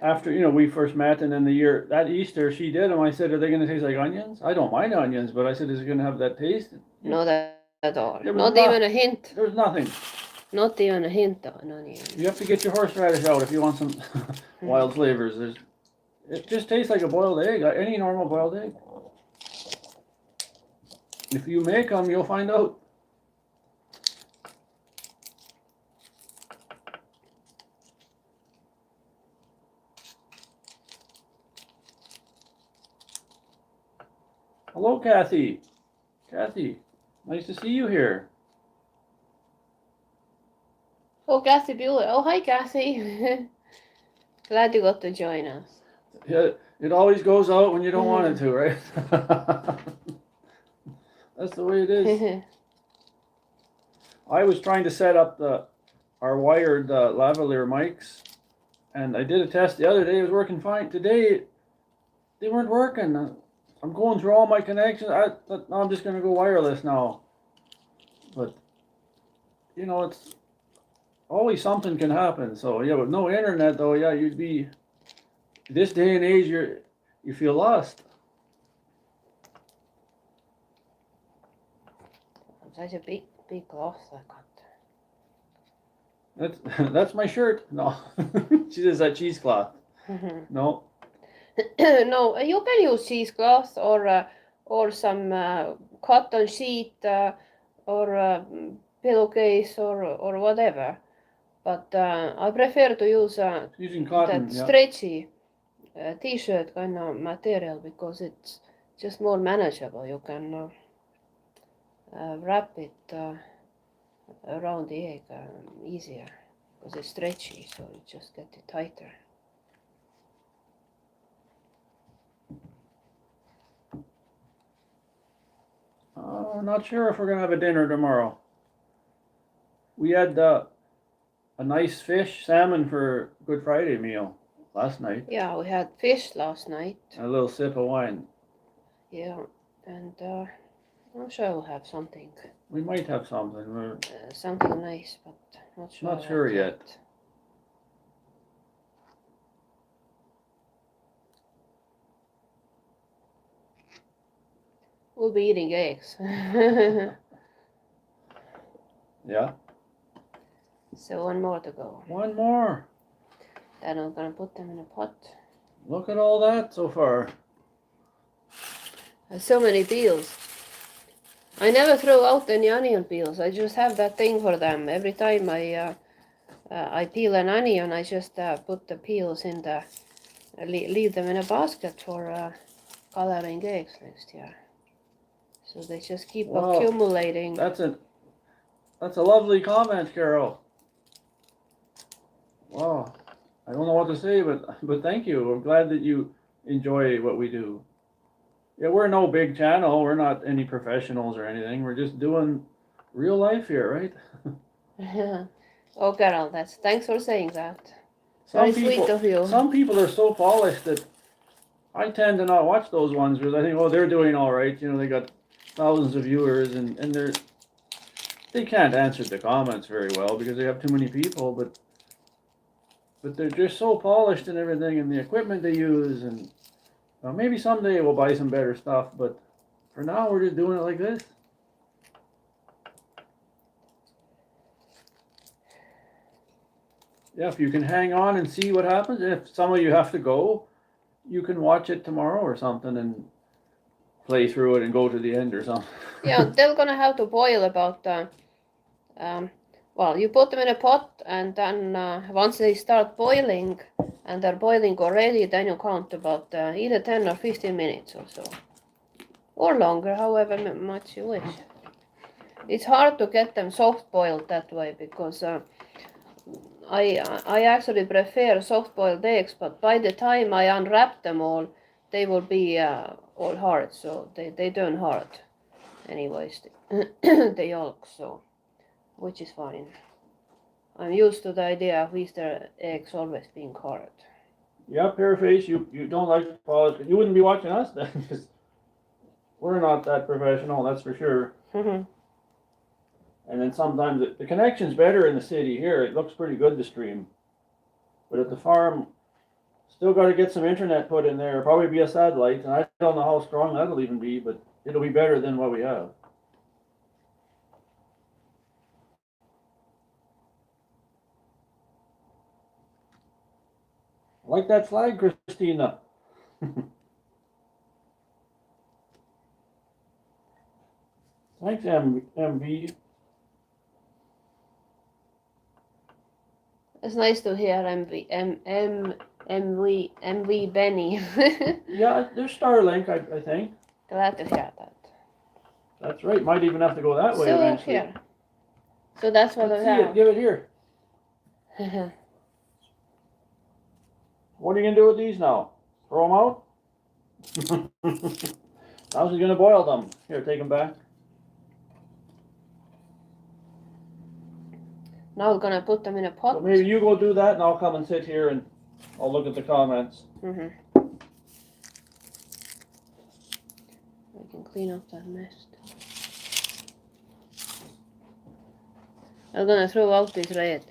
after, we first met, and then the year, that Easter, she did them. I said, are they going to taste like onions? I don't mind onions, but I said, is it going to have that taste? Not at all. There was Not not- even a hint. There's nothing. Not even a hint of an onion. You have to get your horseradish out if you want some wild flavors. It just tastes like a boiled egg, any normal boiled egg. If you make them, you'll find out. Hello, Kathy. Kathy, nice to see you here. Oh, Kathy Bueller. Oh, hi, Kathy. Glad you got to join us. Yeah, it always goes out when you don't want it to, right? That's the way it is. I was trying to set up our wired lavalier mics, and I did a test the other day. It was working fine. Today, they weren't working. I'm going through all my connections. I thought, no, I'm just going to go wireless now. But, it's always something can happen. So, yeah, with no internet, though, yeah, you'd be, this day and age, you feel lost. Such a big cloth I got. That's my shirt. No, she says that cheesecloth. No. No, you can use cheesecloth or some cotton sheet or pillowcase or whatever. But I prefer to use Using cotton, that yeah. stretchy t-shirt kind of material because it's just more manageable. You can wrap it around the egg easier because it's stretchy, so you just get it tighter. Oh, not sure if we're gonna have a dinner tomorrow. We had a nice fish, salmon for Good Friday meal last night. Yeah, we had fish last night. And a little sip of wine. Yeah, and I'm sure we'll have something, We might have something. We're something nice, but not sure. not sure yet. We'll be eating eggs. Yeah. So one more to go. One more. Then I'm gonna put them in a pot. Look at all that so far. There's so many peels. I never throw out any onion peels. I just have that thing for them. Every time I peel an onion, I just put the peels in the leave them in a basket for coloring eggs next year. So they just keep Wow. accumulating. That's a lovely comment, Carol. Wow. I don't know what to say, but thank you. I'm glad that you enjoy what we do. Yeah, we're no big channel. We're not any professionals or anything. We're just doing real life here, right? Oh, Carol, thanks for saying that. Some Very sweet of you. Some people are so polished that I tend to not watch those ones because I think, oh, they're doing all right. You know, they got thousands of viewers and they can't answer the comments very well because they have too many people. But they're just so polished and everything, and the equipment they use, and maybe someday we'll buy some better stuff. But for now, we're just doing it like this. Yeah, if you can hang on and see what happens, and if some of you have to go, you can watch it tomorrow or something and play through it and go to the end or something. Yeah, they're gonna have to boil about. Well, you put them in a pot, and then once they start boiling, and they're boiling already, then you count about either 10 or 15 minutes or so, or longer, however much you wish. It's hard to get them soft boiled that way because I actually prefer soft boiled eggs, but by the time I unwrap them all, they will be all hard, so they turn hard anyways, the yolk, so which is fine. I'm used to the idea of Easter eggs always being hard. Yeah, Pearface, you don't like to polish. You wouldn't be watching us then, because we're not that professional, that's for sure. And then sometimes the connection's better in the city here. It looks pretty good to stream. But at the farm, still got to get some internet put in there. Probably be a satellite, and I don't know how strong that'll even be, but it'll be better than what we have. I like that flag, Christina. Thanks, MV. It's nice to hear MV Benny. Yeah, there's Starlink, I think. Glad to hear that. That's right. Might even have to go that way So eventually. here. So that's what Let's I see have. it. Give it here. What are you gonna do with these now? Throw them out? How's he gonna boil them? Here, take them back. Now we're gonna put them in a pot. So maybe you go do that, and I'll come and sit here and I'll look at the comments. I can clean up that mess. I'm gonna throw out these red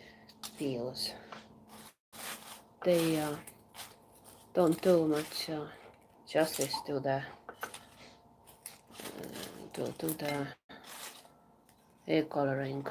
peels. They don't do much justice to the egg coloring.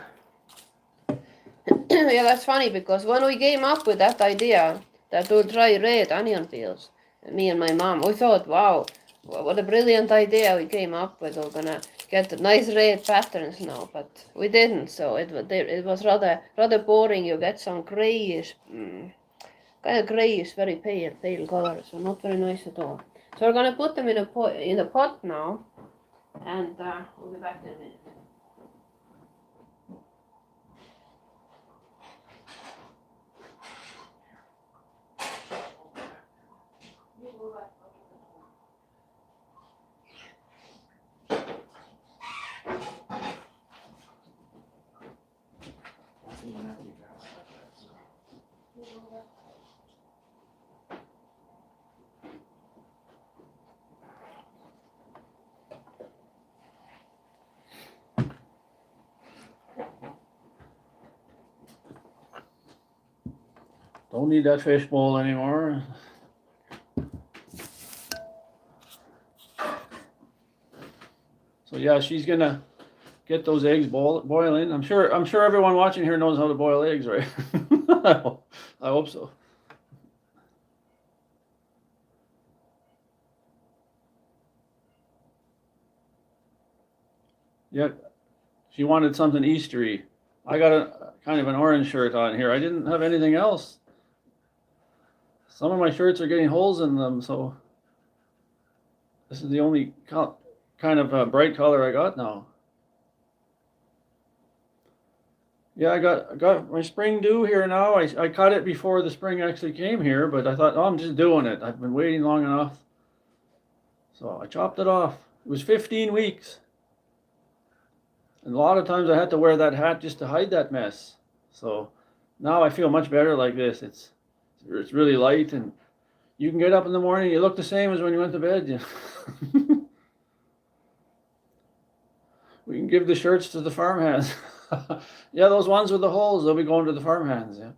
Yeah, that's funny because when we came up with that idea that we'll try red onion peels, me and my mom, we thought, wow, what a brilliant idea we came up with. We're gonna get nice red patterns now, but we didn't. So it was rather boring. You get some grayish, kind of grayish, very pale color. So not very nice at all. So we're gonna put them in a pot now, and we'll be back in a minute. Don't need that fish bowl anymore. So yeah, she's gonna get those eggs boiling. I'm sure everyone watching here knows how to boil eggs, right? I hope so. Yeah, she wanted something Eastery. I got a kind of an orange shirt on here. I didn't have anything else. Some of my shirts are getting holes in them, so this is the only kind of bright color I got now. Yeah, I got my spring due here now. I cut it before the spring actually came here, but I thought, oh, I'm just doing it. I've been waiting long enough. So I chopped it off. It was 15 weeks. And a lot of times I had to wear that hat just to hide that mess. So now I feel much better like this. It's really light, and you can get up in the morning, you look the same as when you went to bed. You know? We can give the shirts to the farmhands. Yeah, those ones with the holes, they'll be going to the farmhands. Yeah.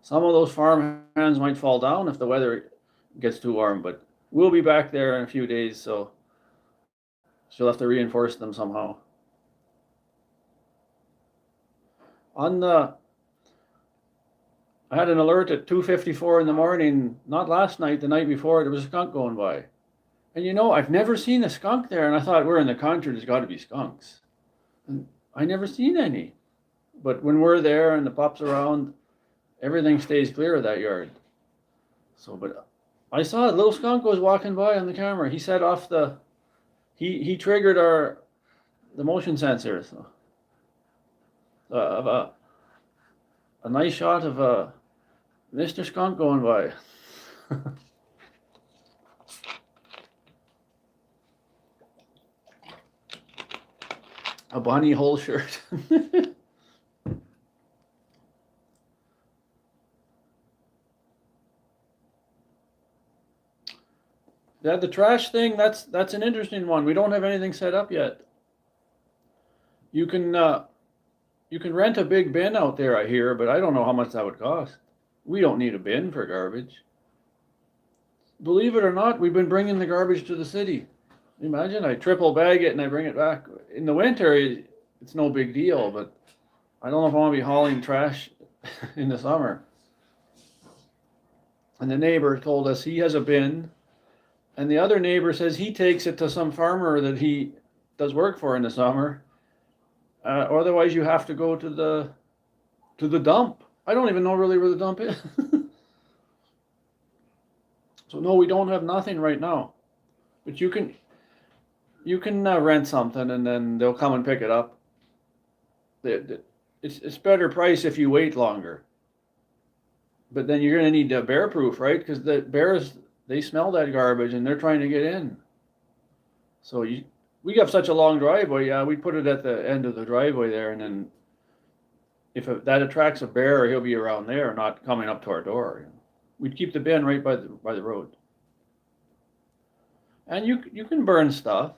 Some of those farmhands might fall down if the weather gets too warm, but we'll be back there in a few days, so she'll have to reinforce them somehow. I had an alert at 2:54 in the morning, not last night, the night before, there was a skunk going by. And you know, I've never seen a skunk there, and I thought, we're in the country, there's got to be skunks. And I never seen any. But when we're there and the pups around, everything stays clear of that yard. So, but I saw a little skunk was walking by on the camera. He set off he triggered the motion sensor. So, of a nice shot of Mr. Skunk going by. A bunny hole shirt. Yeah, the trash thing, that's an interesting one. We don't have anything set up yet. You can rent a big bin out there, I hear, but I don't know how much that would cost. We don't need a bin for garbage. Believe it or not, we've been bringing the garbage to the city. Imagine I triple bag it and I bring it back. In the winter, it's no big deal, but I don't know if I want to be hauling trash in the summer. And the neighbor told us he has a bin, and the other neighbor says he takes it to some farmer that he does work for in the summer. Otherwise, you have to go to the dump. I don't even know really where the dump is. So no, we don't have nothing right now. But you can rent something and then they'll come and pick it up. It's better price if you wait longer. But then you're going to need bear proof, right? Because the bears, they smell that garbage and they're trying to get in. So we have such a long driveway. Yeah, we put it at the end of the driveway there, and then if that attracts a bear, he'll be around there, not coming up to our door. We'd keep the bin right by the road. And you can burn stuff.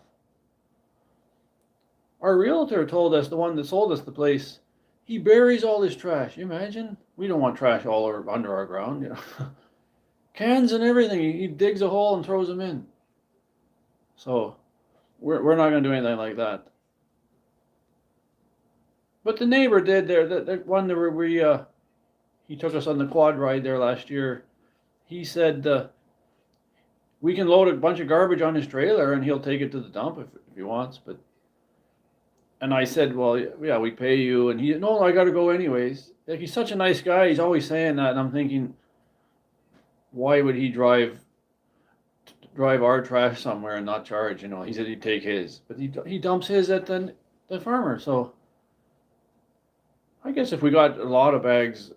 Our realtor told us, the one that sold us the place, he buries all his trash. You imagine? We don't want trash all under our ground, you know. Cans and everything. He digs a hole and throws them in. So we're not going to do anything like that. But the neighbor did there. That one where he took us on the quad ride there last year. He said we can load a bunch of garbage on his trailer and he'll take it to the dump if he wants. And I said, well, yeah, we pay you. And he, no, I got to go anyways. Like, he's such a nice guy. He's always saying that. And I'm thinking, why would he drive our trash somewhere and not charge? You know, he said he'd take his, but he dumps his at the farmer. So I guess if we got a lot of bags,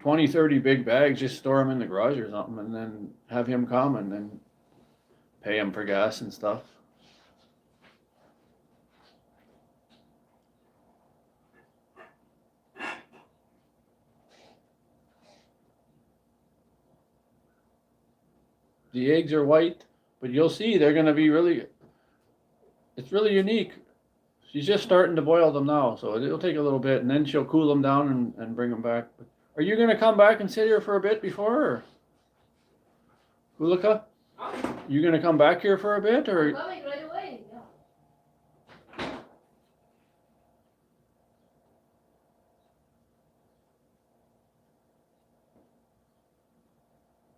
20, 30 big bags, just store them in the garage or something, and then have him come and then pay him for gas and stuff. The eggs are white, but you'll see they're going to be it's really unique. She's just starting to boil them now, so it'll take a little bit, and then she'll cool them down and bring them back. Are you gonna come back and sit here for a bit before, or? Kullike? You gonna come back here for a bit, or? Coming right away. Yeah.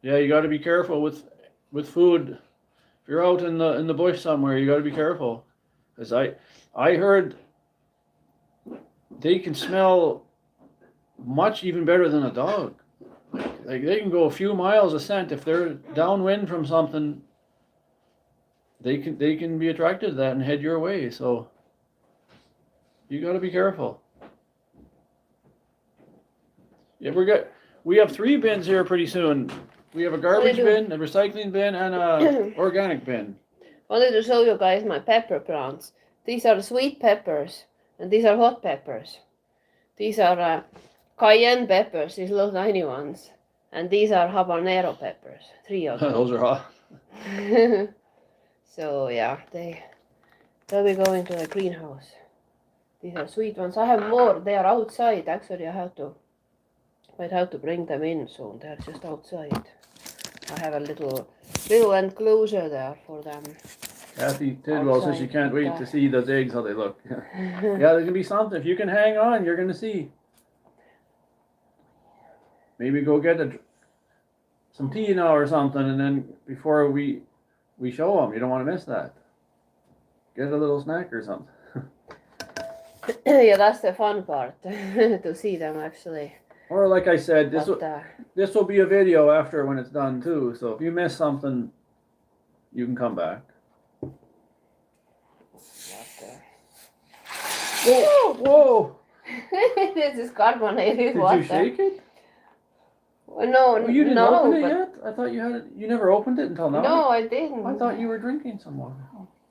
Yeah, you got to be careful with food. If you're out in the bush somewhere, you got to be careful, because I heard they can smell much even better than a dog. Like they can go a few miles a scent if they're downwind from something. They can be attracted to that and head your way. So you got to be careful. Yeah, we have 3 bins here pretty soon. We have a garbage bin, a recycling bin, and a organic bin. I wanted to show you guys my pepper plants. These are sweet peppers, and these are hot peppers. These are cayenne peppers, these little tiny ones. And these are habanero peppers, 3 of them. Those are hot. So yeah, they'll be going to the greenhouse. These are sweet ones. I have more. They are outside. Actually, might have to bring them in soon. They're just outside. I have a little enclosure there for them. Kathy Tidwell says she can't wait to see those eggs, how they look. Yeah, there's gonna be something. If you can hang on, you're gonna see. Maybe go get some tea now or something, and then before we show them, you don't want to miss that. Get a little snack or something. Yeah, that's the fun part, to see them actually. Or like I said, this will be a video after when it's done too. So if you miss something, you can come back. Whoa! Whoa! This is carbonated Did water. you shake it? No, Oh, you didn't no, open it yet? I thought you had it. You never opened it until now. No, I didn't. I thought you were drinking some water.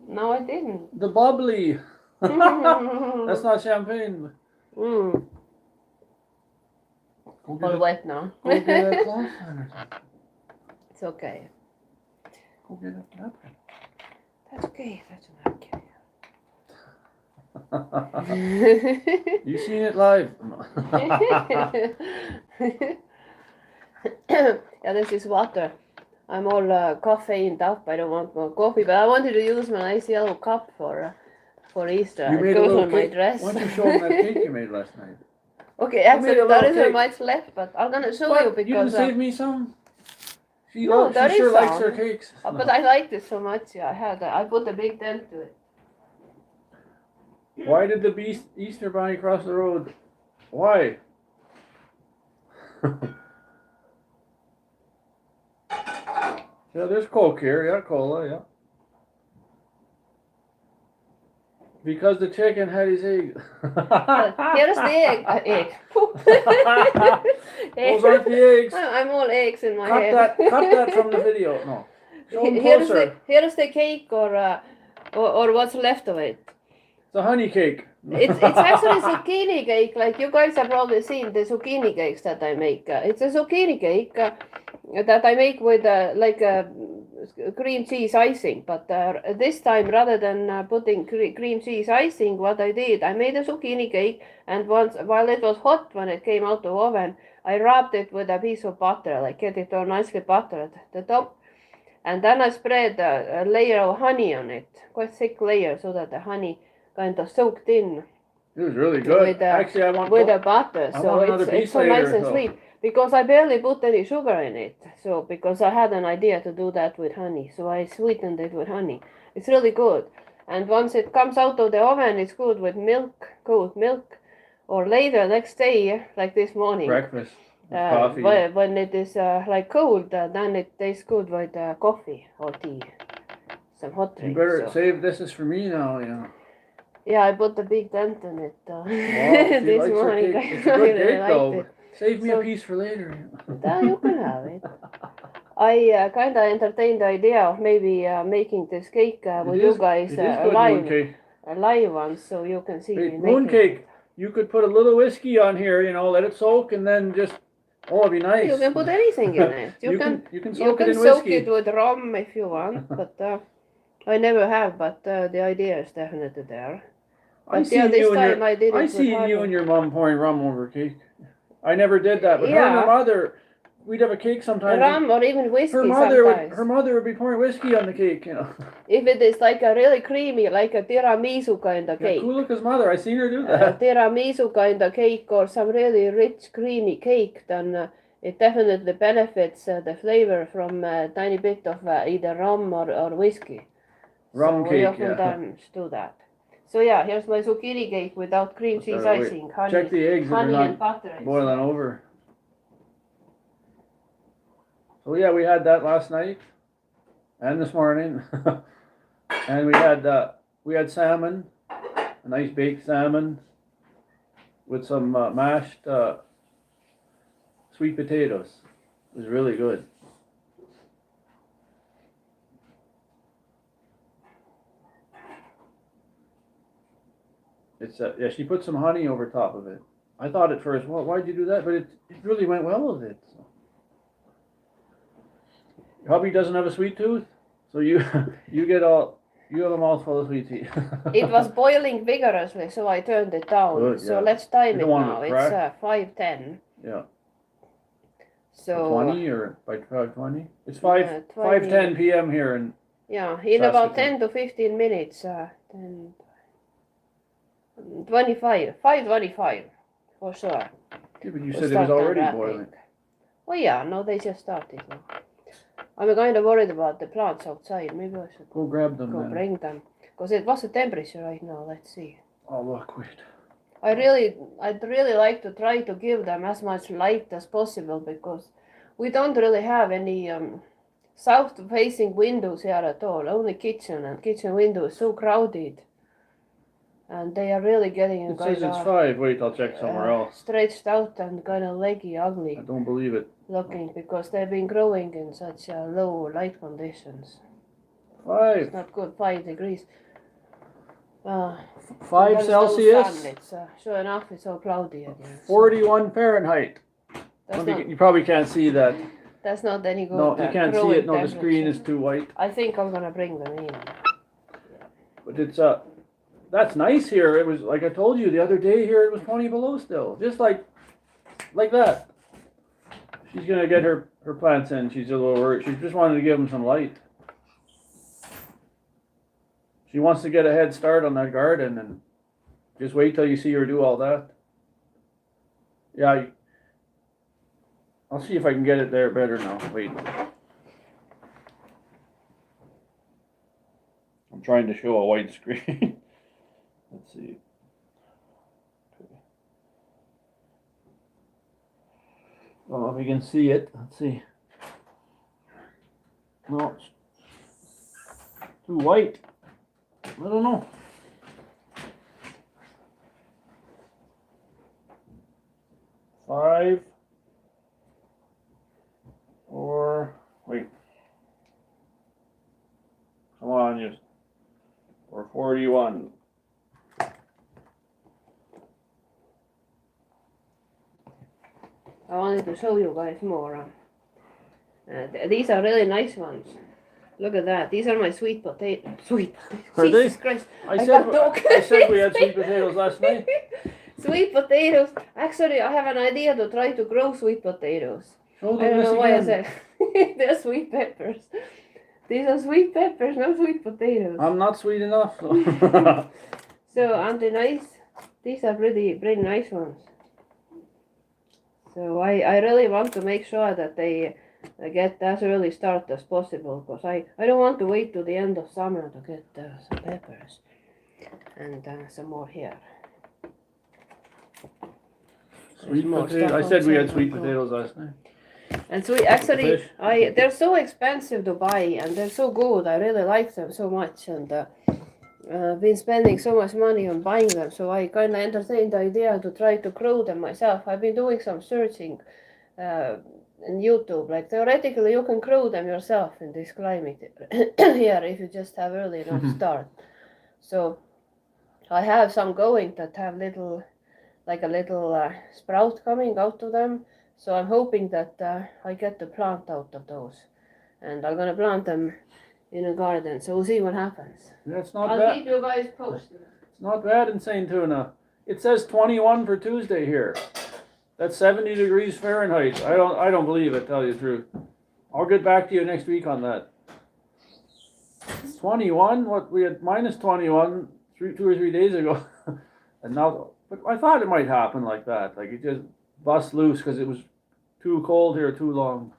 No, I didn't. The bubbly. That's not champagne. Mm. Go All wet now. Go get a cloth or something. It's okay. Go get a napkin. That's okay. That's okay. You seen it live? Yeah, this is water. I'm all caffeined up. I don't want more coffee, but I wanted to use my nice yellow cup for Easter. You It made a goes little on my cake. dress. Why don't you show them that cake you made last night? Okay, You made actually, a there little isn't cake. much left, but I'm gonna show What? you You didn't because save me some? She No, there sure is likes some. her cakes. but I liked it so much. Yeah, I put a big dent to it. Why did the Easter bunny cross the road? Why? Yeah, there's Coke here. Yeah, cola. Yeah. Because the chicken had his egg. Here's the egg. Egg. Those aren't the eggs. I'm all eggs in my Cut head. that from the video. No. Show them Here's closer. here's the cake or what's left of it. It's a honey cake. It's actually zucchini cake, like you guys have probably seen the zucchini cakes that I make. It's a zucchini cake that I make with cream cheese icing. But this time, rather than putting cream cheese icing, what I did, I made a zucchini cake, and while it was hot when it came out of the oven, I rubbed it with a piece of butter, like get it all nicely buttered at the top. And then I spread a layer of honey on it, quite thick layer, so that the honey kind of soaked in. It was really good. With, Actually, I want with the butter, I so want another it's piece so later, nice and so. sweet. Because I barely put any sugar in it, so because I had an idea to do that with honey, so I sweetened it with honey. It's really good, and once it comes out of the oven, it's good with milk, cold milk, or later next day, like this morning. breakfast. Coffee. When it is like cold, then it tastes good with coffee or tea, some hot drink. You better so. save this is for me now. Yeah. Yeah, I put a big dent in it Wow, this morning. It's a good really cake liked though. it. Save me So- a piece for later. You can have it. I kind of entertained the idea of maybe making this cake with you guys It is good mooncake. a live one, so you can see Wait, me making mooncake. it. You could put a little whiskey on here, let it soak, and then just it'd be nice. You can put anything in it. You can You soak it can in soak whiskey. it with rum if you want, but I never have. But the idea is definitely there. But yeah, this time I didn't I put seen honey. you and your mom pouring rum over cake. I never did that, but her and her Yeah. mother, we'd have a cake sometimes. Rum or even whiskey her sometimes. mother would be pouring whiskey on the cake, you know. If it is like a really creamy, like a tiramisu kind of Yeah, cake. Kullike's mother, I seen her do A that. tiramisu kind of cake or some really rich creamy cake, then it definitely benefits the flavor from a tiny bit of either rum or whiskey. Rum so cake, we oftentimes do that. So yeah, here's my zucchini cake without cream cheese Wait, icing, honey, check the eggs if honey they're and not butter. boiling over. So yeah, we had that last night and this morning, and we had salmon, a nice baked salmon with some mashed sweet potatoes. It was really good. It's yeah, she put some honey over top of it. I thought at first, well, why'd you do that? But it really went well with it. So. Your hubby doesn't have a sweet tooth, so you you have a mouthful of sweet tea. It was boiling vigorously, so I turned it down. Good, so yeah. let's time You it don't want now. it to It's 5:10. Yeah. So 20 or by 5:20? It's 20. 5:10 p.m. here in Yeah, in about Saskatoon. 10 to 15 minutes. 10, 25, 5:25 for sure. Yeah, but you We'll said it was start already unwrapping. boiling. Oh yeah, no, they just started now. I'm kind of worried about the plants outside. Maybe I should Go grab them go then. bring them. Because it was a temperature right now. Let's see. Oh look, wait. I'd really like to try to give them as much light as possible because we don't really have any south-facing windows here at all. Only kitchen, and kitchen window is so crowded, and they are really getting It says it's 5. Wait, I'll check somewhere else. stretched out and kind of leggy, ugly I don't believe it. looking because they've been growing in such low light conditions. 5. It's not good. 5 degrees. 5 there's no Celsius. sun. It's sure enough. It's so cloudy again. 41 Fahrenheit. You probably can't see that. That's not any good. No, you can't see it. No, the screen is too white. I think I'm gonna bring them in. But it's that's nice here. It was like I told you the other day here. It was 20 below still, just like that. She's gonna get her plants in. She's a little worried. She just wanted to give them some light. She wants to get a head start on that garden and just wait till you see her do all that. Yeah, I'll see if I can get it there better now. Wait. I'm trying to show a white screen. Let's see. Okay. I don't know if you can see it. Let's see. No, it's too white. I don't know. Five. Or wait. Come on, you. Or 41. I wanted to show you guys more. These are really nice ones. Look at that. These are my sweet potatoes. Sweet potatoes. Are Jesus they? Christ. I can't said we had sweet potatoes last night. Sweet potatoes. Actually, I have an idea to try to grow sweet potatoes. Show I them don't this know why I again. said they're sweet peppers. These are sweet peppers, not sweet potatoes. I'm not sweet enough. So. So aren't they nice? These are pretty nice ones. So I really want to make sure that they get as early start as possible because I don't want to wait to the end of summer to get some peppers and some more here. Sweet potatoes. I said we had sweet potatoes last night. And sweet, actually, they're so expensive to buy and they're so good. I really like them so much, and I've been spending so much money on buying them. So I kind of entertained the idea to try to grow them myself. I've been doing some searching in YouTube. Like theoretically, you can grow them yourself in this climate here if you just have early enough start. So I have some going that have like a little sprout coming out of them. So I'm hoping that I get the plant out of those, and I'm gonna plant them in a garden. So we'll see what happens. That's not I'll bad. keep you guys posted. It's It's not bad in St. Tuna. It says 21 for Tuesday here. That's 70 degrees Fahrenheit. I don't believe it, tell you the truth. I'll get back to you next week on that. 21? What, we had minus 21 2 or 3 days ago. And now, but I thought it might happen like that. Like it just bust loose because it was too cold here too long.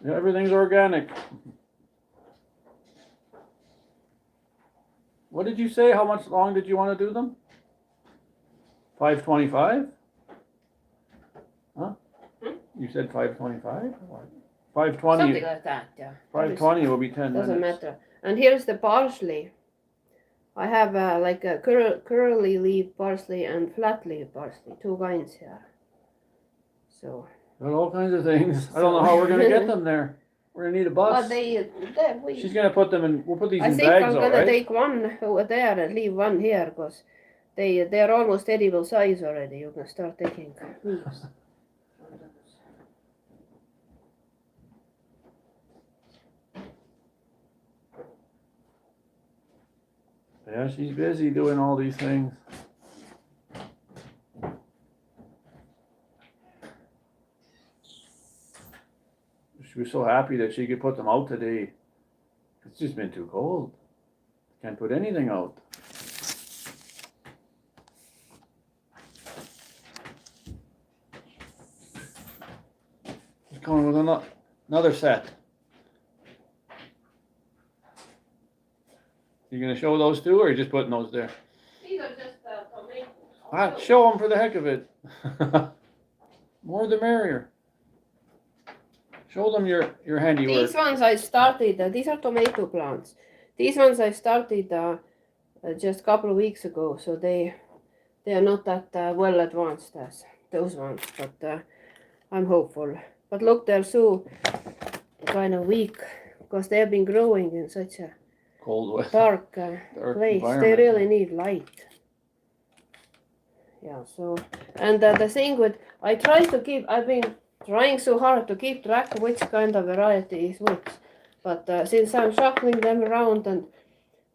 Yeah, everything's organic. What did you say? How much long did you want to do them? 525? Huh? You said 525? 520. Something like that, yeah. 520 will be 10 Doesn't minutes. matter. And here's the parsley. I have like a curly leaf parsley and flat leaf parsley, 2 kinds here. So. Got all kinds of things. I don't know how we're gonna get them there. We're gonna need a bus. Well, She's gonna put them in. We'll put these I in think bags, I'm all gonna right? take one over there and leave one here because they're almost edible size already. You can start taking leaves. Yeah, she's busy doing all these things. She was so happy that she could put them out today. It's just been too cold. Can't put anything out. She's coming with another set. You gonna show those two, or are you just putting those there? These are just tomatoes. Show them for the heck of it. More the merrier. Show them your handiwork. These ones I started, these are tomato plants. These ones I started just a couple of weeks ago, so they are not that well advanced as those ones, but I'm hopeful. But look, they're so kind of weak because they have been growing in such a Cold weather. dark place. They environment. really need light. Yeah, so, and the thing with, I've been trying so hard to keep track of which kind of variety is which. But since I'm shuffling them around and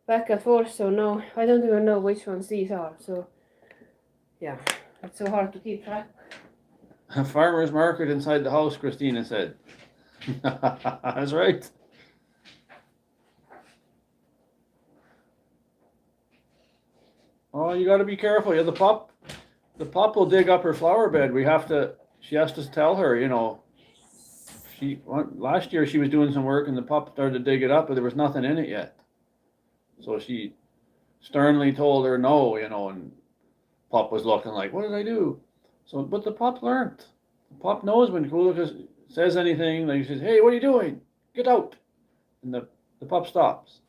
back and forth, so now I don't even know which ones these are. So, yeah, it's so hard to keep track. A farmer's market inside the house, Christina said. That's right. Oh, you got to be careful. Yeah, the pup will dig up her flower bed. She has to tell her, you know. Last year she was doing some work and the pup started to dig it up, but there was nothing in it yet. So she sternly told her no, you know, and pup was looking like, what did I do? So, but the pup learned. The pup knows when Kullike says anything, like he says, hey, what are you doing? Get out. And the pup stops.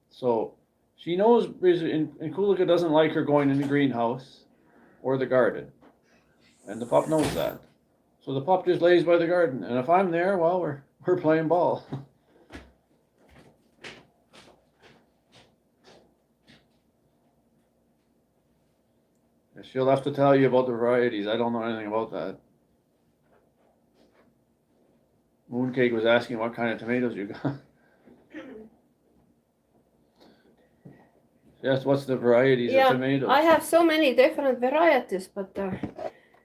So she knows, and Kullike doesn't like her going in the greenhouse or the garden. And the pup knows that. So the pup just lays by the garden. And if I'm there, well, we're playing ball. She'll have to tell you about the varieties. I don't know anything about that. Mooncake was asking what kind of tomatoes you got. Yes, what's the varieties of tomatoes? I have so many different varieties, but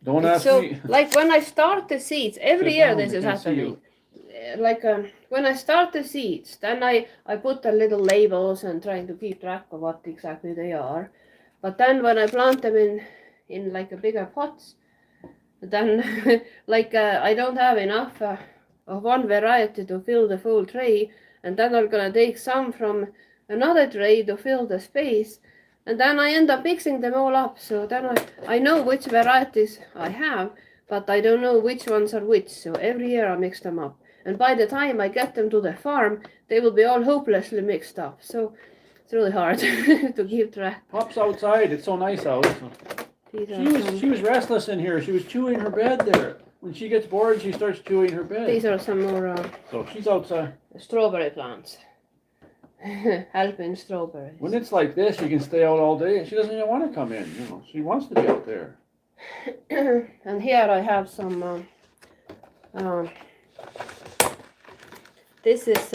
don't ask me. Like when I start the seeds, every Sit year down, this I is can't see happening. Like when I start the seeds, then I put the little labels and trying to keep track of what exactly they are. But then when I plant them in like a bigger pots, then like I don't have enough of one variety to fill the full tray, and then I'm gonna take some from another tray to fill the space, and then I end up mixing them all up. So then I know which varieties I have, but I don't know which ones are which. So every year I mix them up, and by the time I get them to the farm, they will be all hopelessly mixed up. So it's really hard to keep track. Pup's outside. It's so nice out. She was restless in here. She was chewing her bed there. When she gets bored, she starts chewing her bed. These are some more so she's outside. Strawberry plants. Helping strawberries. When it's like this, you can stay out all day. She doesn't even want to come in. You know, she wants to be out there. And here I have some This is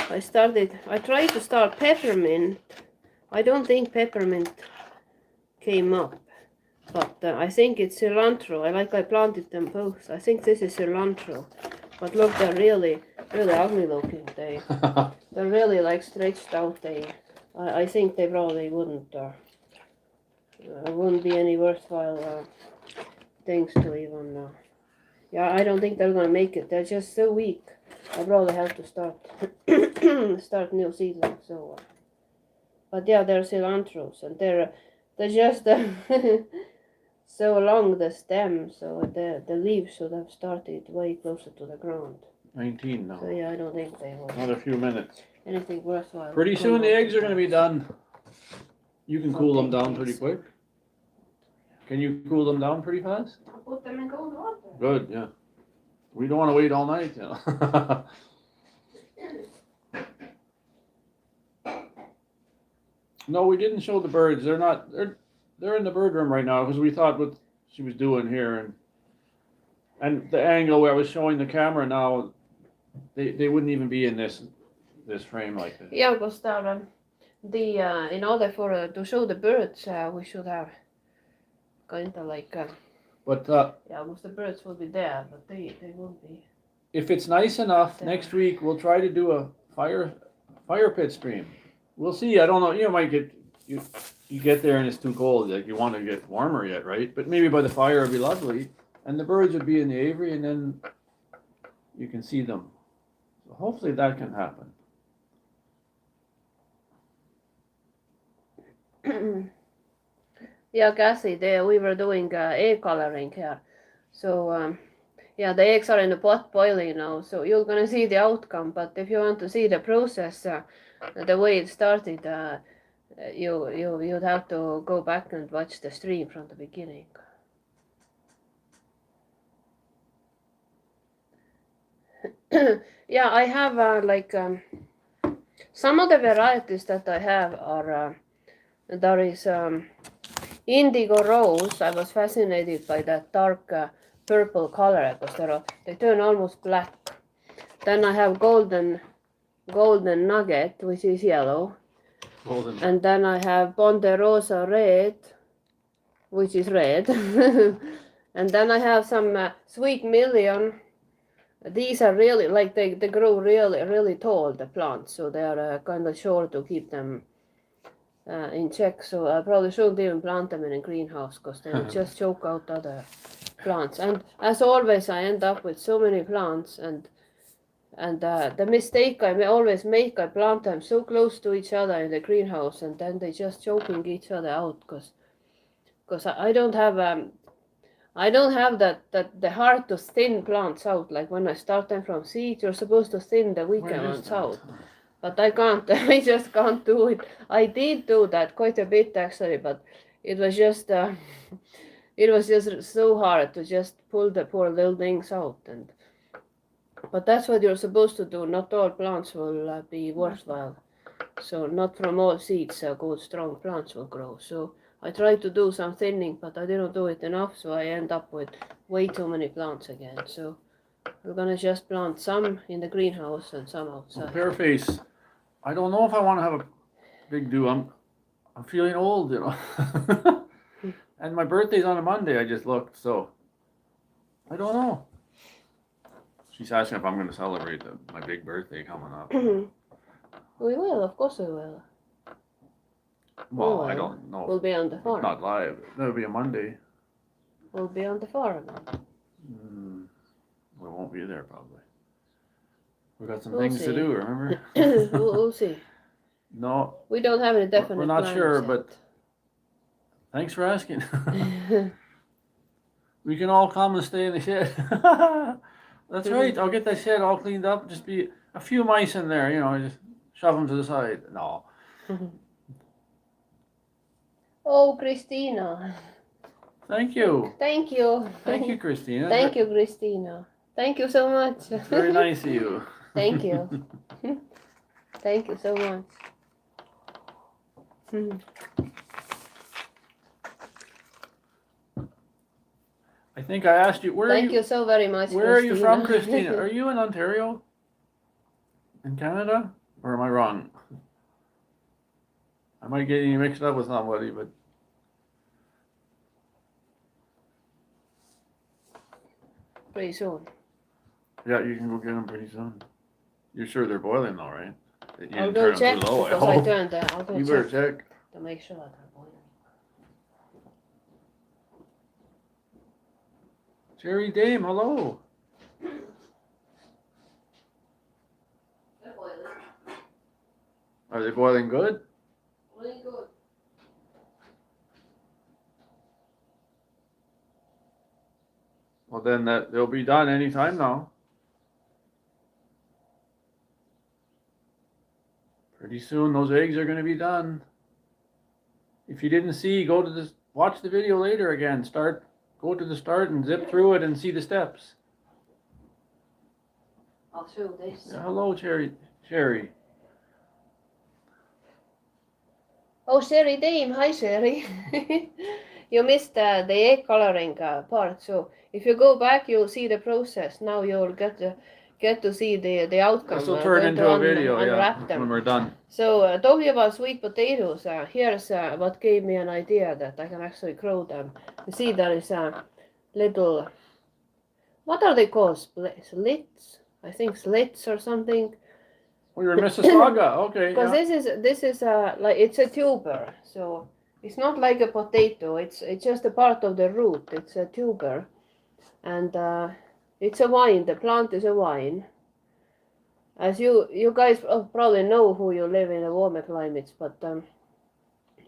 I tried to start peppermint. I don't think peppermint came up, but I think it's cilantro. I planted them both. I think this is cilantro, but look, they're really ugly looking. They're really like stretched out. I think they probably wouldn't be any worthwhile things to even. Yeah, I don't think they're gonna make it. They're just so weak. I probably have to start start new seedlings. So, but yeah, they're cilantros, and they're just so long the stem, so the leaves should have started way closer to the ground. 19 now. So yeah, I don't think they will. Another few minutes. Anything worthwhile. Pretty soon the eggs are going to be done. You can cool them down pretty quick. Can you cool them down pretty fast? Put them in cold water. Good, yeah. We don't want to wait all night, you know. No, we didn't show the birds. They're in the bird room right now because we thought what she was doing here and the angle where I was showing the camera now, they wouldn't even be in this frame like this. Yeah, because in order for to show the birds, we should have kind of like. But yeah, most the birds will be there, but they won't be. if it's nice enough, there. next week we'll try to do a fire pit stream. We'll see. I don't know. You might get you get there and it's too cold. Like you want to get warmer yet, right? But maybe by the fire it'd be lovely, and the birds would be in the aviary, and then you can see them. So hopefully that can happen. Yeah, Cassie, we were doing egg coloring here. So, yeah, the eggs are in the pot boiling now, so you're gonna see the outcome. But if you want to see the process, the way it started, you'd have to go back and watch the stream from the beginning. Yeah, I have some of the varieties that I have are there is indigo rose. I was fascinated by that dark purple color because they turn almost black. Then I have golden nugget, which is yellow. Golden. And then I have Ponderosa red, which is red. And then I have some sweet million. These are really like they grow really tall, the plants, so they are kind of sure to keep them in check. So I probably shouldn't even plant them in a greenhouse because they will just choke out other plants. And as always, I end up with so many plants, and the mistake I always make, I plant them so close to each other in the greenhouse, and then they just choking each other out because I don't have that the heart to thin plants out. Like when I start them from seed, you're supposed to thin the weaker ones out. But I can't. I just can't do it. I did do that quite a bit actually, but it was just so hard to just pull the poor little things out. But that's what you're supposed to do. Not all plants will be worthwhile. So not from all seeds good strong plants will grow. So I tried to do some thinning, but I didn't do it enough, so I end up with way too many plants again. So we're gonna just plant some in the greenhouse and some outside. Pearface. I don't know if I want to have a big do. I'm feeling old, you know. And my birthday's on a Monday. I just looked, so I don't know. She's asking if I'm going to celebrate my big birthday coming up. We will, of course we will. Well, I don't know. We'll be on the farm. Not live. That'll be a Monday. We'll be on the farm. We won't be there probably. We've got some things to do, remember? We'll see. No. We don't have any definite We're not sure, yet. but thanks for asking. We can all come and stay in the shed. That's right. I'll get that shed all cleaned up. Just be a few mice in there, you know, just shove them to the side. No. Oh, Christina. Thank you. Thank you. Thank you, Christina. Thank you, Christina. Thank you so much. Very nice of you. Thank you. Thank you so much. I think I asked you, Thank you so very much, where are you from, Christina? Christina? Are you in Ontario? In Canada? Or am I wrong? I might get you mixed up with somebody, but Pretty soon. yeah, you can go get them pretty soon. You're sure they're boiling though, right? You I'll didn't go turn them check too low, I because I hope. turned I'll go You better check check. to make sure that they're boiling. Jerry Dame, hello. They're boiling. Are they boiling good? Really good. Well, then they'll be done anytime now. Pretty soon, those eggs are going to be done. If you didn't see, go to this. Watch the video later again. Go to the start and zip through it and see the steps. I'll show this. Yeah, hello, Sherry. Oh, Sherry Dame. Hi, Sherry. You missed the egg coloring part. So if you go back, you'll see the process. Now you'll get to see the outcome. This will We're turn going into to a video, unwrap yeah, them. when we're done. So talking about sweet potatoes, here's what gave me an idea that I can actually grow them. You see, there is a little. What are they called? Slits? I think slits or something. Oh, you're in Mississauga. Okay. Because Yeah. this is like it's a tuber, so it's not like a potato. It's just a part of the root. It's a tuber, and it's a vine. The plant is a vine. As you guys probably know who you live in the warmer climates, but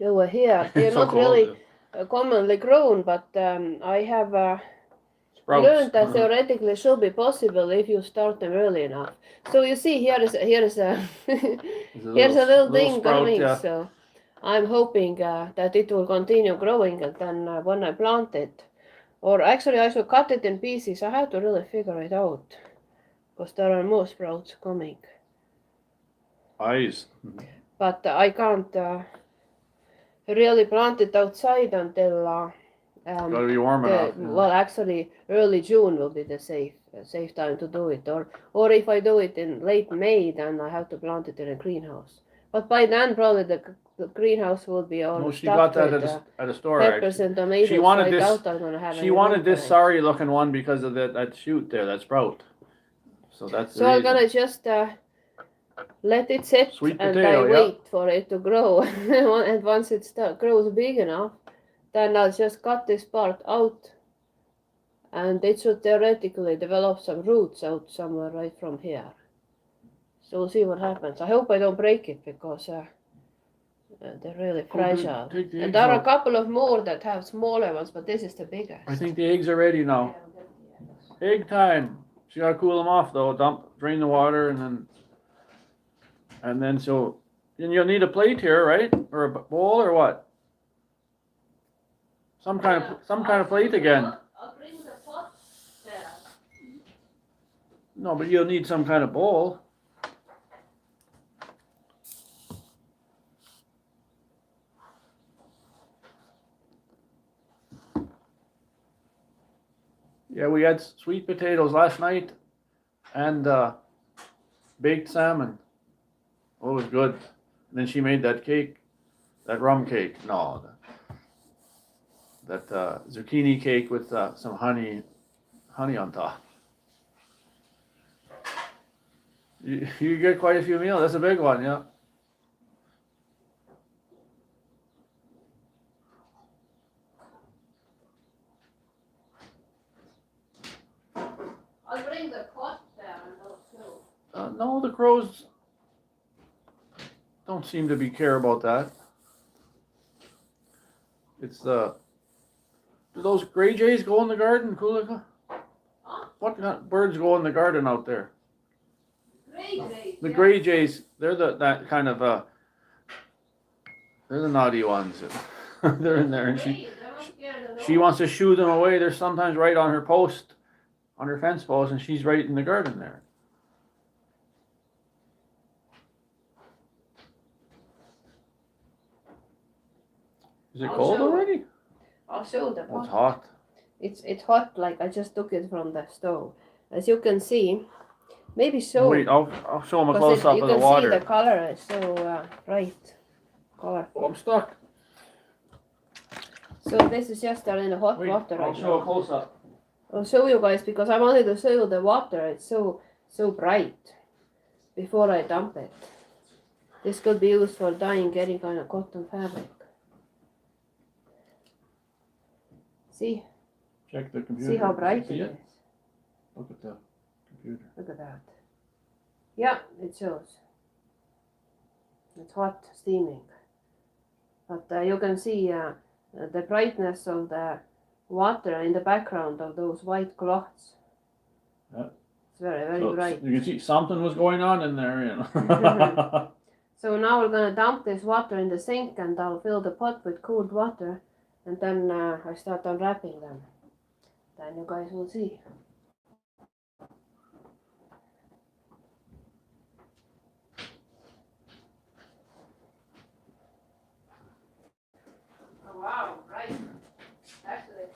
over here they're It's so not cold. really commonly grown. But I have Sprouts. learned that theoretically should be possible if you start them early enough. So you see, here is a here's a little thing sprout, coming. yeah. So I'm hoping that it will continue growing, and then when I plant it, or actually I should cut it in pieces. I have to really figure it out, because there are more sprouts coming. Eyes. But I can't really plant it outside until Gotta be warm enough. Yeah. well, actually, early June will be the safe time to do it. Or if I do it in late May, then I have to plant it in a greenhouse. But by then, probably the greenhouse will be all No, she got stuffed that with at a store. peppers Actually. and tomatoes. She wanted so I this. doubt I'm gonna have She any wanted room this for it. sorry-looking one because of that shoot there, that sprout. So that's the So I'm reason. gonna just let it sit, Sweet and potato, I yeah. wait for it to grow. And once it grows big enough, then I'll just cut this part out, and it should theoretically develop some roots out somewhere right from here. So we'll see what happens. I hope I don't break it, because they're really fragile. Take the And eggs there are a out. couple of more that have smaller ones, but this is the biggest. I think the eggs are ready now. Egg time. So you gotta cool them off though. Drain the water, and then so. And you'll need a plate here, right? Or a bowl, or what? Some kind of plate again. I'll bring the pot there. No, but you'll need some kind of bowl. Yeah, we had sweet potatoes last night and baked salmon. Oh, it was good. And then she made that cake, that rum cake. No, that zucchini cake with some honey on top. You get quite a few meals. That's a big one, yeah. I'll bring the pot there and those two. No, the crows don't seem to care about that. It's do those gray jays go in the garden, Kullike? Huh? What kind of birds go in the garden out there? Gray jays. The gray jays, they're that kind of they're the naughty ones. They're in there, and she wants to shoo them away. They're sometimes right on her post, on her fence post, and she's right in the garden there. Is it cold already? I'll show the Oh, it's pot. hot. It's hot, like I just took it from the stove. As you can see, maybe so. Wait, I'll show them a 'Cause close up you of the can water. see the color is so bright, colorful. Oh, I'm stuck. So this is just in the hot Wait, water I'll right show a now. close up. I'll show you guys because I wanted to show you the water. It's so bright before I dump it. This could be used for dyeing any kind of cotton fabric. See? Check the computer. See how bright See it it? is? Look at the computer. Look at that. Yeah, it shows. It's hot, steaming. But you can see the brightness of the water in the background of those white cloths. Yeah. It's very, very So bright. you can see something was going on in there, you know. So now we're going to dump this water in the sink and I'll fill the pot with cooled water and then I start unwrapping them. Then you guys will see. Oh wow, right. Actually.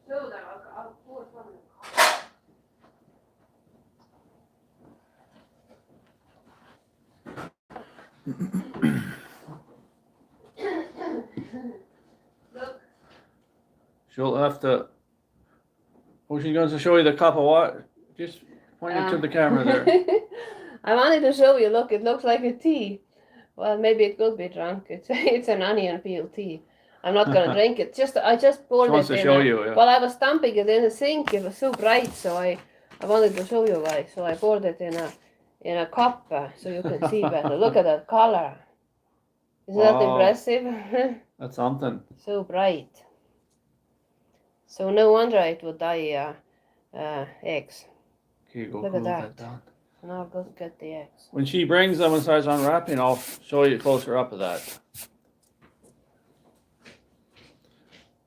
So then I'll pour some in the cup. Look. She'll have to. Oh, she's going to show you the cup of water. Just point it to the camera there. I wanted to show you. Look, it looks like a tea. Well, maybe it could be drunk. It's an onion peel tea. I'm not gonna drink it. I just poured She wants it to in. show you. Yeah. While I was dumping it in the sink, it was so bright, so I wanted to show you guys. So I poured it in a cup so you can see better. Look at that color. Isn't that Wow. impressive? That's something. So bright. So no wonder it would dye eggs. Okay, go Look cool at that that. down. Now I'll go get the eggs. When she brings them and starts unwrapping, I'll show you closer up of that.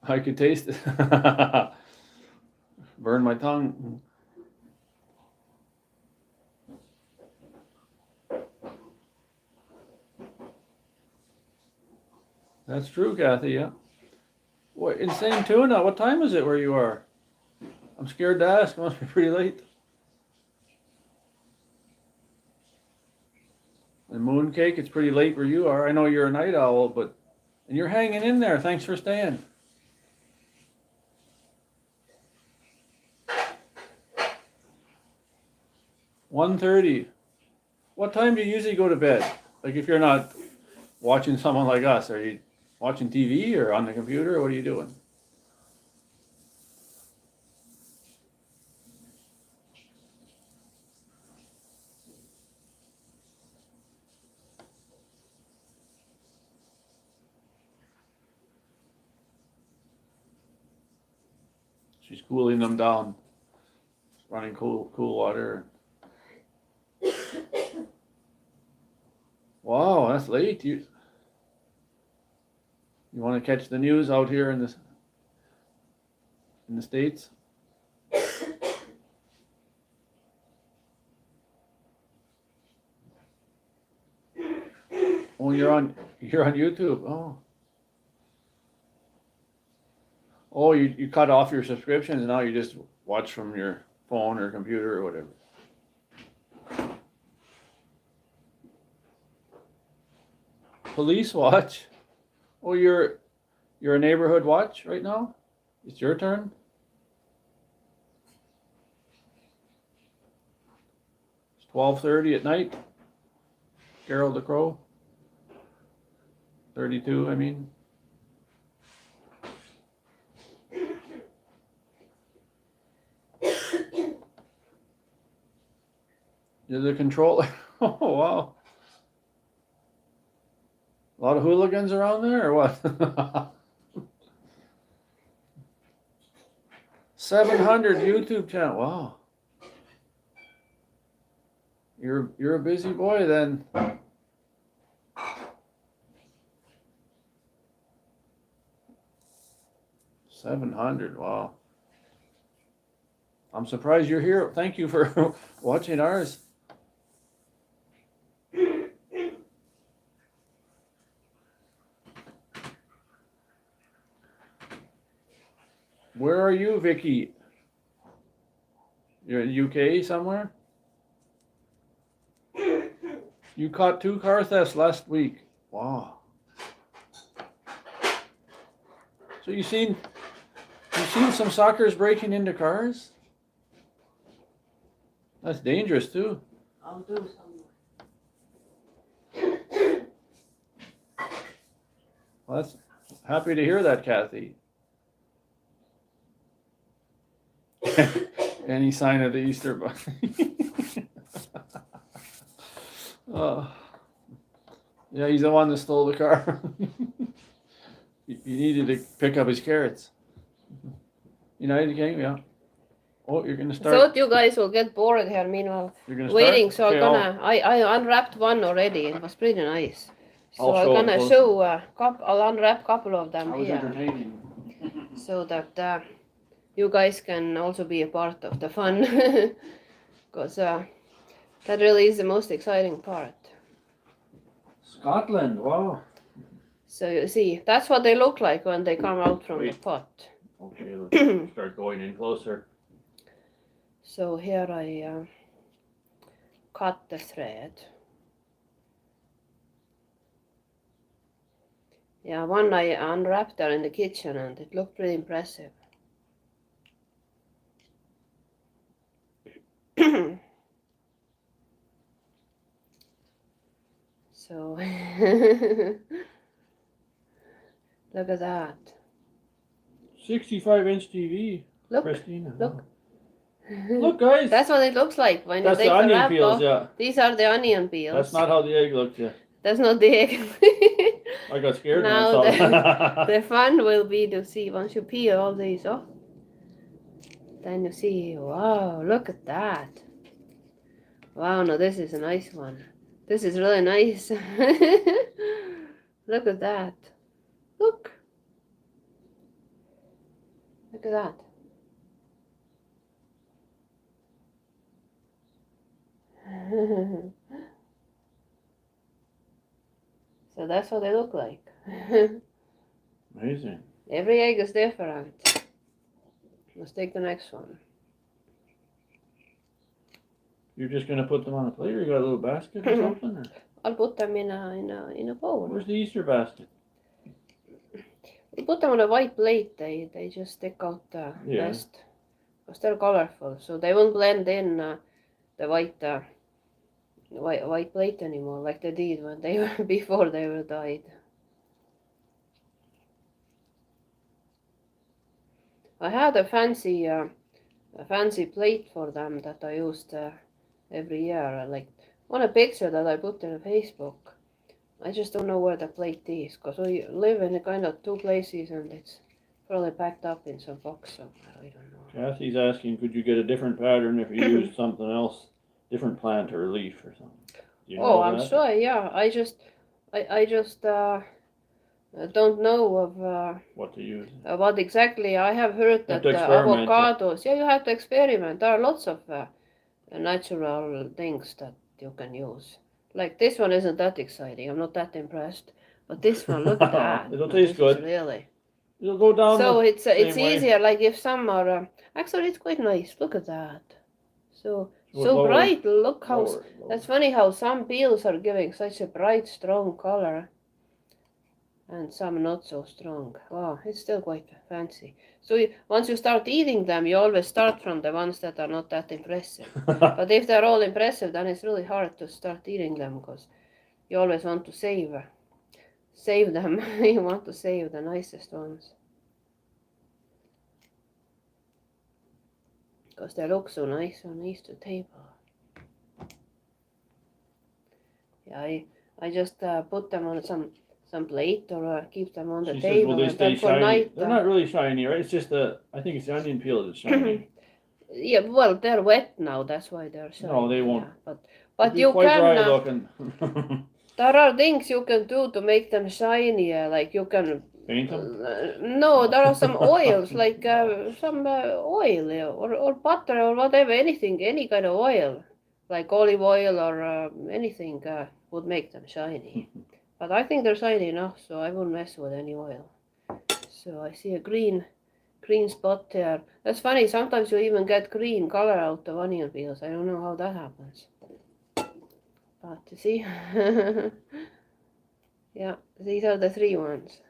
I could taste it. Burn my tongue. That's true, Kathy, yeah. What, insane tuna? What time is it where you are? I'm scared to ask. It must be pretty late. And mooncake, it's pretty late where you are. I know you're a night owl, but and you're hanging in there. Thanks for staying. $1:30. What time do you usually go to bed? Like if you're not watching someone like us, are you watching TV or on the computer? Or what are you doing? She's cooling them down. Running cool water. Wow, that's late. You want to catch the news out here in the States? Oh, you're on YouTube. Oh. Oh, you cut off your subscriptions and now you just watch from your phone or computer or whatever. Police watch. Oh, you're a neighborhood watch right now? It's your turn? It's 12:30 at night. Carol the Crow. 32, I mean. You're the controller. Oh, wow. A lot of hooligans around there, or what? 700 YouTube channel. Wow. You're a busy boy then. 700. Wow. I'm surprised you're here. Thank you for watching ours. Where are you, Vicky? You're in UK somewhere? You caught 2 car thefts last week. Wow. So you seen some suckers breaking into cars? That's dangerous too. I'll do some. Well, that's happy to hear that, Kathy. Any sign of the Easter Bunny? Oh. Yeah, he's the one that stole the car. He needed to pick up his carrots. United Kingdom, yeah. Oh, you're gonna I start. thought you guys will get bored here meanwhile You're gonna waiting, start? so Okay, I'm gonna. I unwrapped one already. It was pretty nice. So I'll I'm show it gonna close. show I'll unwrap a couple of them That was here, entertaining. so that you guys can also be a part of the fun, because that really is the most exciting part. Scotland, wow. So you see, that's what they look like when they come out from the Wait. pot. Okay, let's start going in closer. So here I cut the thread. Yeah, one I unwrapped there in the kitchen and it looked pretty impressive. So look at that. 65-inch TV, Look, Christina. look. Look, guys. That's what it looks like when That's you take the the onion wrap peels, off. yeah. These are the onion peels. That's not how the egg looked, yeah. That's not the egg. I got scared Now when I saw that. the fun will be to see once you peel all these off. Then you see, wow, look at that. Wow, no, this is a nice one. This is really nice. Look at that. Look. Look at that. So that's what they look like. Amazing. Every egg is different. Let's take the next one. You're just gonna put them on a plate, or you got a little basket or something? Or? I'll put them in a bowl. Where's the Easter basket? We put them on a white plate. They just stick out best because they're colorful, so they won't blend in the white plate anymore like they did when they were before they were dyed. I had a fancy plate for them that I used every year, like on a picture that I put on Facebook. I just don't know where the plate is, because we live in a kind of 2 places and it's probably packed up in some box somewhere. I don't know. Kathy's asking, could you get a different pattern if you used something else, different plant or leaf or something? Do you know I'm that? sure. Yeah, I just don't know of What to use? what exactly. I have heard that to experiment, avocados. Yeah, you have to experiment. There are lots of natural things that you can use. Like this one isn't that exciting. I'm not that impressed. But this one, look at that. It'll No, taste this good. is really. It'll go down. So the it's same way. easier. Like if some are actually it's quite nice. Look at that. So Lower, bright. Look how lower. that's funny how some peels are giving such a bright, strong color, and some not so strong. Wow, it's still quite fancy. So once you start eating them, you always start from the ones that are not that impressive. But if they're all impressive, then it's really hard to start eating them because you always want to save them. You want to save the nicest ones because they look so nice on the Easter table. Yeah, I just put them on some plate or keep them on the She table. says, will they and stay then for shiny? night, They're not really shiny, right? It's just I think it's the onion peel that's shiny. Yeah, well, they're wet now. That's why they're shiny. No, they won't. Yeah, but They'll you be quite can. dry looking. There are things you can do to make them shinier. Like you can. Paint them? No, there are some oils, like some oil or butter or whatever. Anything, any kind of oil, like olive oil or anything, would make them shiny. But I think they're shiny enough, so I won't mess with any oil. So I see a green green spot there. That's funny. Sometimes you even get green color out of onion peels. I don't know how that happens. But you see, yeah, these are the 3 ones.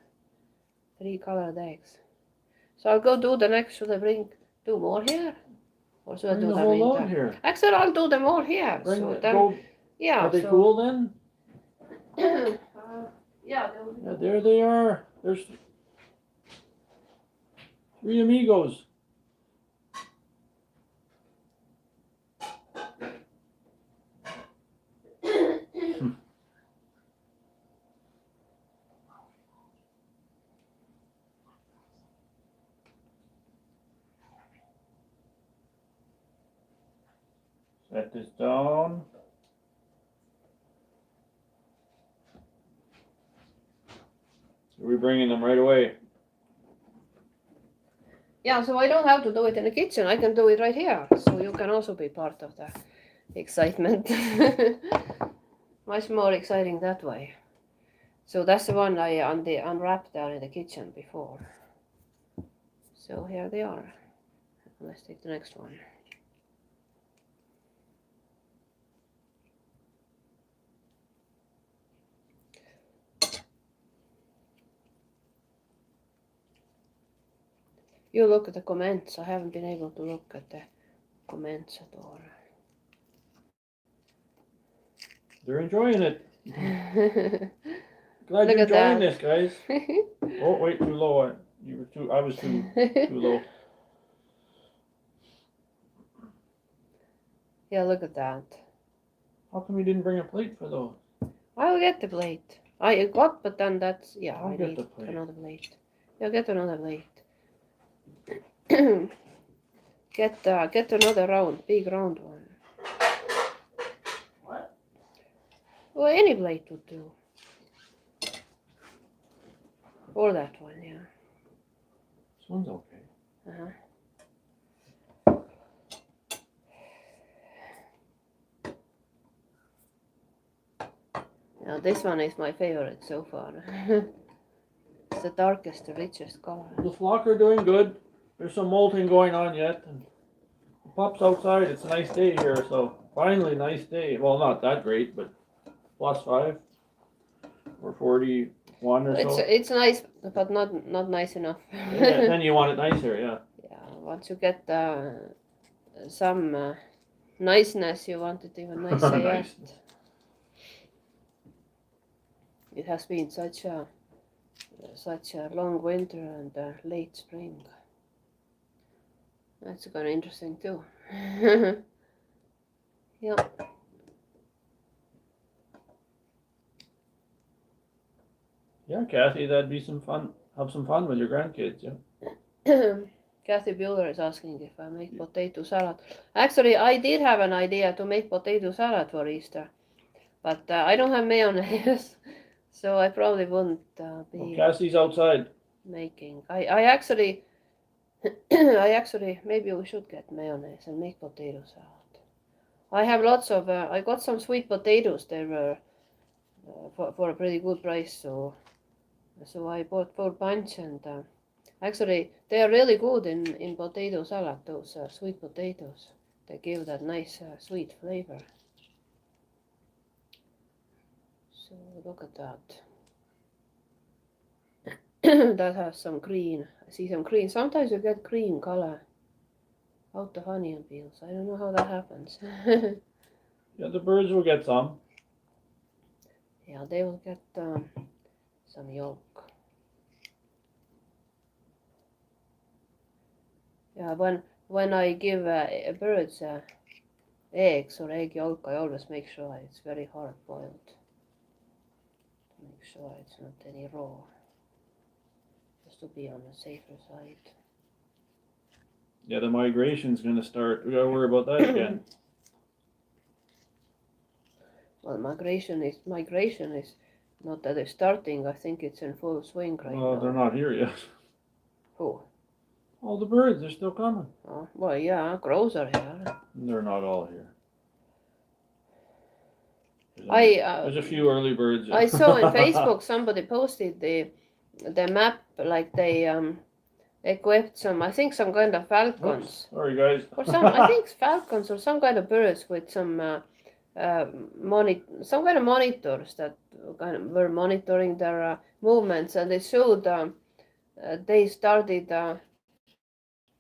3 colored eggs. So I'll go do the next. Should I do more here? Or should I Bring do the them whole in load there? here. Actually, I'll do them all here. Bring So the, then, go, yeah. are they so, cool then? yeah. Yeah, there they are. There's 3 amigos. Set this down. We're bringing them right away. Yeah, so I don't have to do it in the kitchen. I can do it right here. So you can also be part of the excitement. Much more exciting that way. So that's the one I unwrapped down in the kitchen before. So here they are. Let's take the next one. You look at the comments. I haven't been able to look at the comments at all. They're enjoying it. Glad Look you're at enjoying that. this, guys. Oh, wait, too low. I was too low. Yeah, look at that. How come you didn't bring a plate for those? I'll get the plate. I got, but then that's, yeah, I'll I get need the plate. another plate. Yeah, get another plate. Get another round, big round one. What? Well, any plate would do. Or that one, yeah. This one's okay. Uh-huh. Now this one is my favorite so far. It's the darkest, the richest color. The flock are doing good. There's some molting going on yet. And the pups outside. It's a nice day here, so finally nice day. Well, not that great, but +5 or 41 or so. It's nice, but not nice enough. Yeah, then you want it nicer, yeah. Yeah, once you get some niceness, you want it even nicer Nice. yet. It has been such a long winter and late spring. That's kind of interesting too. Yeah. Yeah, Kathy, that'd be some fun. Have some fun with your grandkids, yeah. Kathy Bueller is asking if I make potato salad. Actually, I did have an idea to make potato salad for Easter, but I don't have mayonnaise, so I probably wouldn't be Well, Cassie's outside. making. I actually, I actually, maybe we should get mayonnaise and make potato salad. I have lots of. I got some sweet potatoes. They were for a pretty good price, so I bought 4 bunch and. Actually, they are really good in potato salad, those sweet potatoes. They give that nice sweet flavor. So look at that. That has some green. I see some green. Sometimes you get green color out of onion peels. I don't know how that happens. Yeah, the birds will get some. Yeah, they will get some yolk. Yeah, when I give birds eggs or egg yolk, I always make sure it's very hard boiled. To make sure it's not any raw. Just to be on the safer side. Yeah, the migration's gonna start. We gotta worry about that again. Well, migration is not that it's starting. I think it's in full swing right Well, now. they're not here yet. Who? All the birds, they're still coming. Oh, well, yeah, crows are here. They're not all here. There's a few early birds. I saw on Facebook somebody posted the map, like they equipped some, I think some kind of falcons. Oops, sorry guys. Or some, I think falcons or some kind of birds with some some kind of monitors that kind of were monitoring their movements, and they showed they started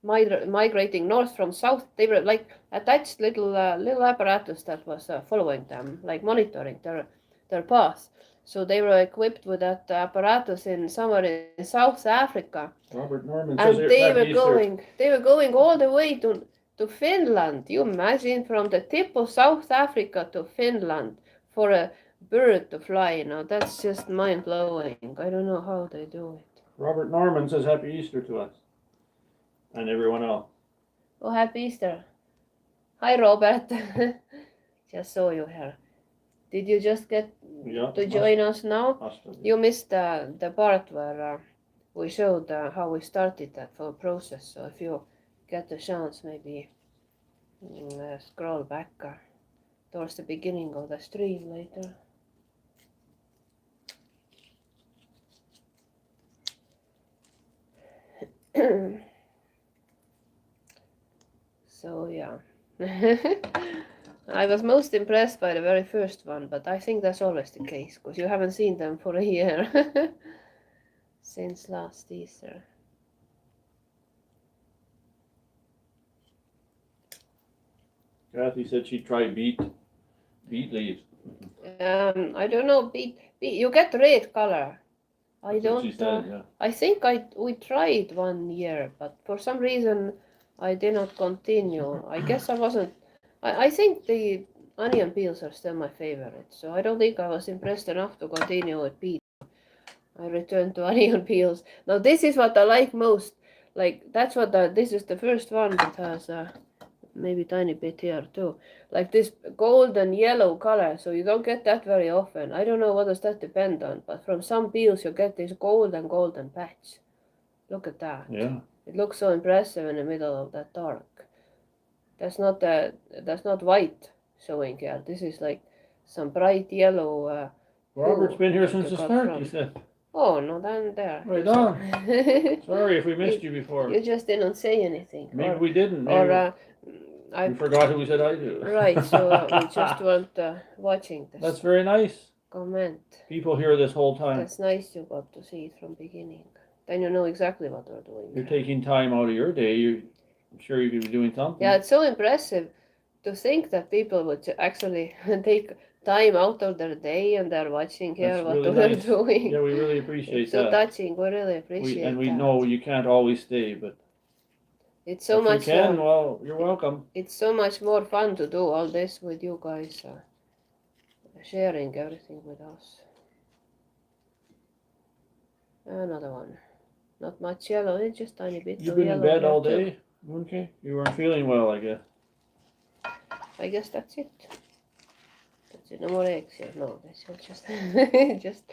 migrating north from south. They were like attached little apparatus that was following them, like monitoring their path. So they were equipped with that apparatus in somewhere in South Africa. Robert Norman And says they were going all the way to Finland. You imagine from the tip of South Africa to Finland for a bird to fly. Now that's just mind blowing. I don't know how they do it. Robert Norman says Happy Easter to us and everyone else. Oh, happy Easter! Hi, Robert. Just saw you here. Did you just get to join us now? You missed the part where we showed how we started that whole process. So if you get the chance, maybe scroll back towards the beginning of the stream later. So yeah. I was most impressed by the very first one, but I think that's always the case, because you haven't seen them for a year since last Easter. Kathy said she tried beet leaves. I don't know, beet. You get red color. I That's what don't. she said, yeah. I think we tried 1 year, but for some reason I did not continue. I guess I wasn't. I think the onion peels are still my favorite, so I don't think I was impressed enough to continue with beet. I returned to onion peels. Now this is what I like most. Like that's what this is the first one that has maybe tiny bit here too. Like this golden yellow color, so you don't get that very often. I don't know what does that depend on, but from some peels you get this golden patch. Look at that. Yeah. It looks so impressive in the middle of that dark. That's not white showing here. This is like some bright yellow. Robert's been here that since you the got start, from- you said. Oh no, then there. Right on. Sorry if we missed you before. You just didn't say anything. Maybe we didn't. Maybe Or I we forgot who we said hi to. right. So we just weren't watching this. That's very nice. Comment. People hear this whole time. That's nice. You got to see it from beginning. Then you know exactly what they're doing. You're taking time out of your day. I'm sure you could be doing something. Yeah, it's so impressive to think that people would actually take time out of their day and they're watching here That's what really we're nice. doing. Yeah, we really appreciate It's so that. touching. We really appreciate we that. know you can't always stay, but It's so if much. you can, well, you're welcome. It's so much more fun to do all this with you guys, sharing everything with us. Another one. Not much yellow. It's just tiny bit. You've of been in yellow bed here all too. day, okay? You weren't feeling well, I guess. I guess that's it. That's it. No more eggs here. No, that's just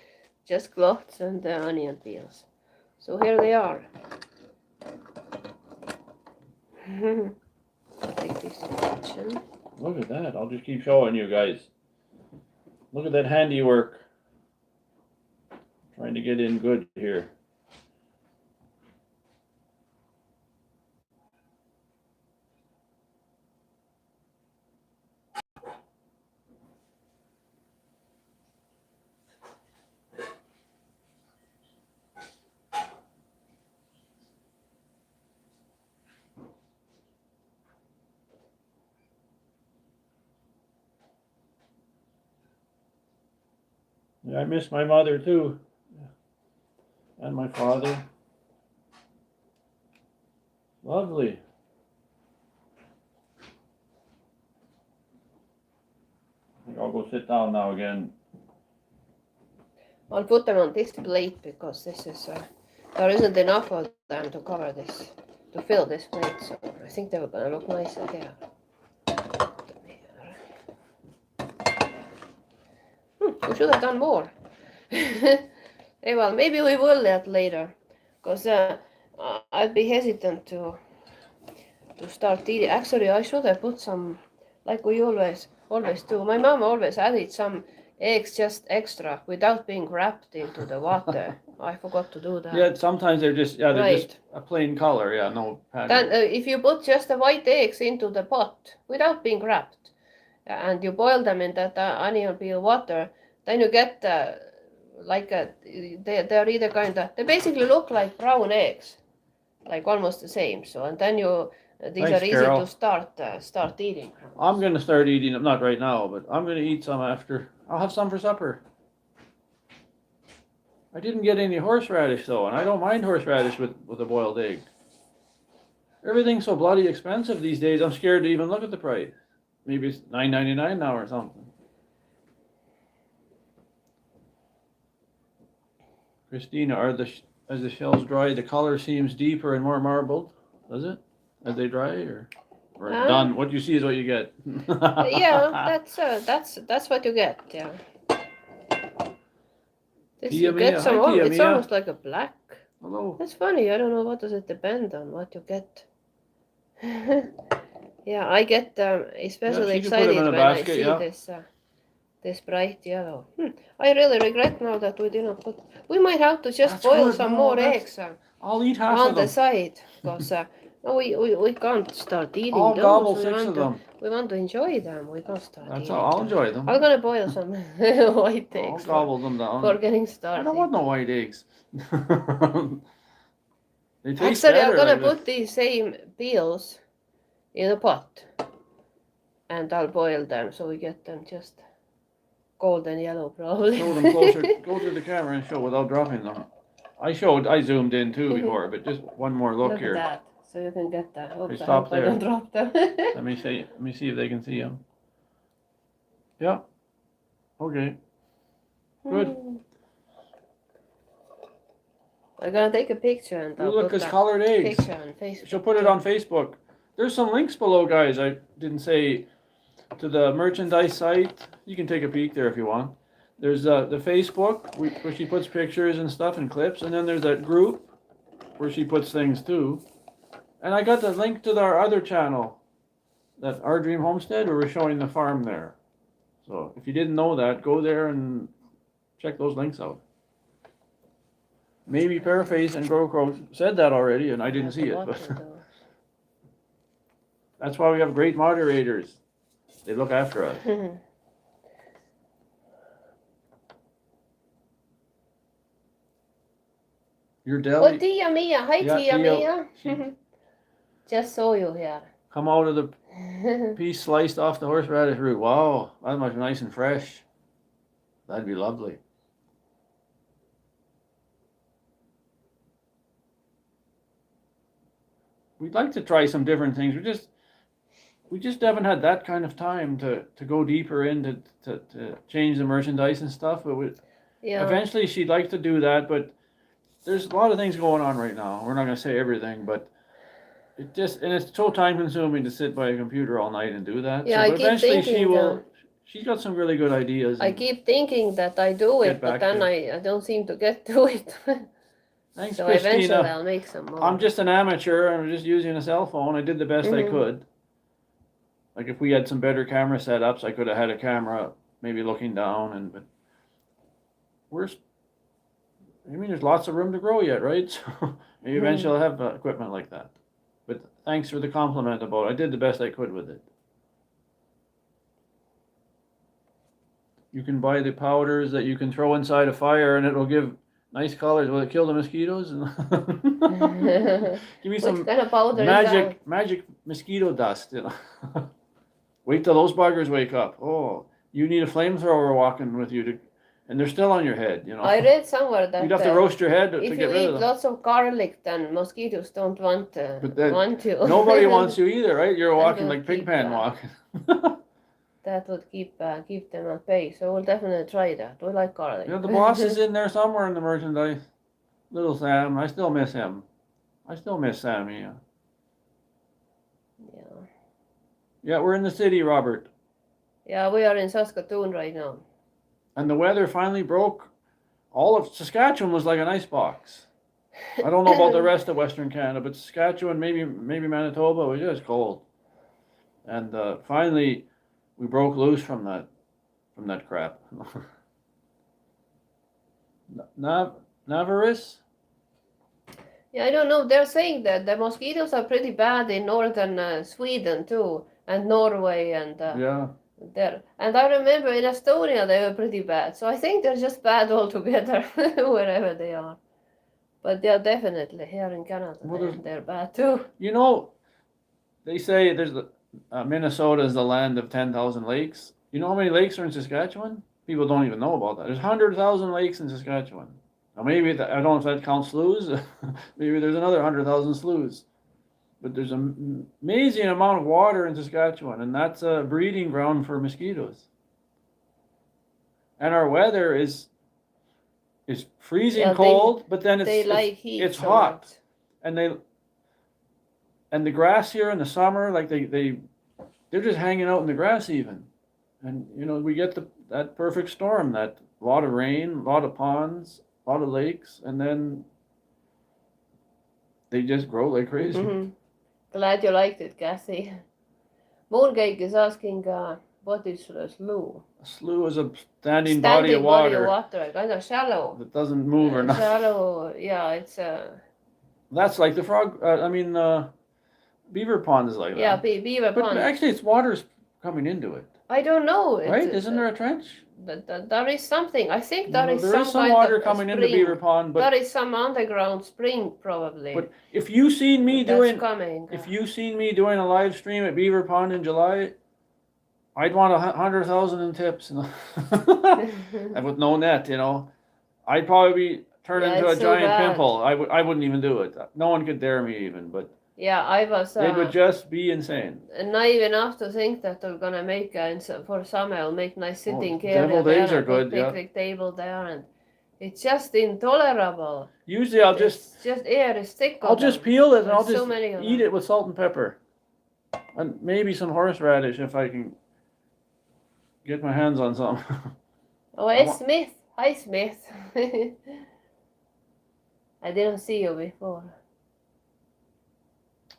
just cloths and onion peels. So here they are. Take this to the kitchen. Look at that. I'll just keep showing you guys. Look at that handiwork. Trying to get in good here. Yeah, I miss my mother too. And my father. Lovely. I think I'll go sit down now again. I'll put them on this plate because this is there isn't enough of them to cover this, to fill this plate. So I think they were gonna look nicer here. We should have done more. Hey, well, maybe we will that later, because I'd be hesitant to start eating. Actually, I should have put some, like we always do. My mom always added some eggs just extra without being wrapped into the water I forgot to do that. Yeah, sometimes they're just they're Right. just a plain color. Yeah, no Then pattern. if you put just the white eggs into the pot without being wrapped, and you boil them in that onion peel water, then you get they're either they basically look like brown eggs, like almost the same. So and then these Thanks, are easy Carol. to start eating. I'm gonna start eating them, not right now, but I'm gonna eat some after. I'll have some for supper. I didn't get any horseradish though, and I don't mind horseradish with a boiled egg. Everything's so bloody expensive these days. I'm scared to even look at the price. Maybe it's $9.99 now or something. Christina, as the shells dry, the color seems deeper and more marbled, does it? As they dry, or done? What you see is what you get. Yeah, that's what you get. Yeah. This you get some. It's almost like a black. Hello. That's funny. I don't know, what does it depend on what you get. Yeah, I get especially excited when I see this bright yellow. I really regret now that we didn't put. We might have to just boil some more eggs I'll eat half on of them. the side, because no, we can't start eating I'll those. gobble 6 of them. We want to enjoy them. We can't start That's eating all. I'll them. enjoy them. I'm gonna boil some white I'll eggs gobble them down. for getting started. I don't want no white eggs. They taste Actually, better. I'm gonna put these same peels in a pot, and I'll boil them so we get them just golden yellow, probably. Show them closer. Go to the camera and show without dropping them. I zoomed in too before, but just one more look here. At that, so you can get that. Oops, I Stop hope there. I don't drop them. Let me see if they can see them. Yeah. Okay. Good. I'm gonna take a picture and I'll Look, put it's colored eggs. picture on Facebook. She'll put it on Facebook. There's some links below, guys. I didn't say to the merchandise site. You can take a peek there if you want. There's the Facebook where she puts pictures and stuff and clips, and then there's that group where she puts things too. And I got the link to our other channel, that Rdream Homestead, where we're showing the farm there. So if you didn't know that, go there and check those links out. Maybe Pearface and Grow Crow said that already, and I didn't see it. But that's why we have great moderators. They look after us. Your deli. Oh, Tia Mia. Hi, Tia Mia. Just saw you here. Come out of the piece sliced off the horseradish root. Wow, that must be nice and fresh. That'd be lovely. We'd like to try some different things. We just haven't had that kind of time to go deeper into to change the merchandise and stuff. But eventually she'd like to do that. But there's a lot of things going on right now. We're not going to say everything, but it's so time consuming to sit by a computer all night and do that. Yeah, so, I keep eventually thinking she's got some really good ideas. I keep thinking that I do it, but then I don't seem to get to it. Thanks, so Christina. eventually I'll make some more. I'm just an amateur. I'm just using a cell phone. I did the best I could. Like if we had some better camera setups, I could have had a camera maybe looking down, but there's lots of room to grow yet, right? So maybe eventually I'll have equipment like that. But thanks for the compliment about it. I did the best I could with it. You can buy the powders that you can throw inside a fire and it will give nice colors. Will it kill the mosquitoes? Give me some kind of powder magic mosquito dust. You know. Wait till those buggers wake up. Oh, you need a flamethrower walking with you and they're still on your head. You know. I read somewhere that you'd have to roast your head to get rid of them. If you eat lots of garlic, then mosquitoes don't want you. Nobody wants you either, right? You're walking like Pigpen walking. That would keep them at bay. So we'll definitely try that. We like garlic. The boss is in there somewhere in the merchandise. Little Sam. I still miss him. I still miss Sammy. Yeah. Yeah, we're in the city, Robert. Yeah, we are in Saskatoon right now. And the weather finally broke. All of Saskatchewan was like an icebox. I don't know about the rest of Western Canada, but Saskatchewan, maybe Manitoba, was just cold. And finally, we broke loose from that crap. Now, Navarus? Yeah, I don't know. They're saying that the mosquitoes are pretty bad in northern Sweden too, and Norway, and Yeah. there. And I remember in Estonia they were pretty bad. So I think they're just bad altogether wherever they are. But yeah, definitely here in Canada Well, they're bad too. You know, they say there's Minnesota is the land of 10,000 lakes. You know how many lakes are in Saskatchewan? People don't even know about that. There's 100,000 lakes in Saskatchewan. Now maybe I don't know if that counts sloughs. Maybe there's another 100,000 sloughs. But there's an amazing amount of water in Saskatchewan, and that's a breeding ground for mosquitoes. And our weather is freezing Yeah, cold, but then they like heat it's so hot. much. And the grass here in the summer, like they're just hanging out in the grass even. And you know, we get that perfect storm, that a lot of rain, a lot of ponds, a lot of lakes, and then they just grow like crazy. Mm-hmm. Glad you liked it, Cassie. Moorcake is asking what is a slough? A slough is a standing body of water kind of shallow. that doesn't move or nothing. Shallow, yeah, it's That's like the frog. Beaver pond is like yeah, that. beaver But pond. actually, it's water's coming into it, I don't know. right? Isn't there a trench? There is something. I think No, there is there is some kind water of coming into spring. Beaver Pond, but There is some underground spring probably. but if you seen me that's doing coming. if you seen me doing a live stream at Beaver Pond in July, I'd want 100,000 in tips. And with no net, you know, I'd probably be turned Yeah, into a it's so giant bad. pimple. I wouldn't even do it. No one could dare me even, but yeah, I was it would just be insane. naive enough to think that they're gonna make for summer. I'll make nice sitting area deviled there eggs are and good, big yeah. picnic table there, and it's just intolerable. Usually I'll just air is thick. I'll just peel it and I'll There's so just many of eat them. it with salt and pepper, and maybe some horseradish if I can get my hands on some. Oh, it's Smith. Hi, Smith. I didn't see you before.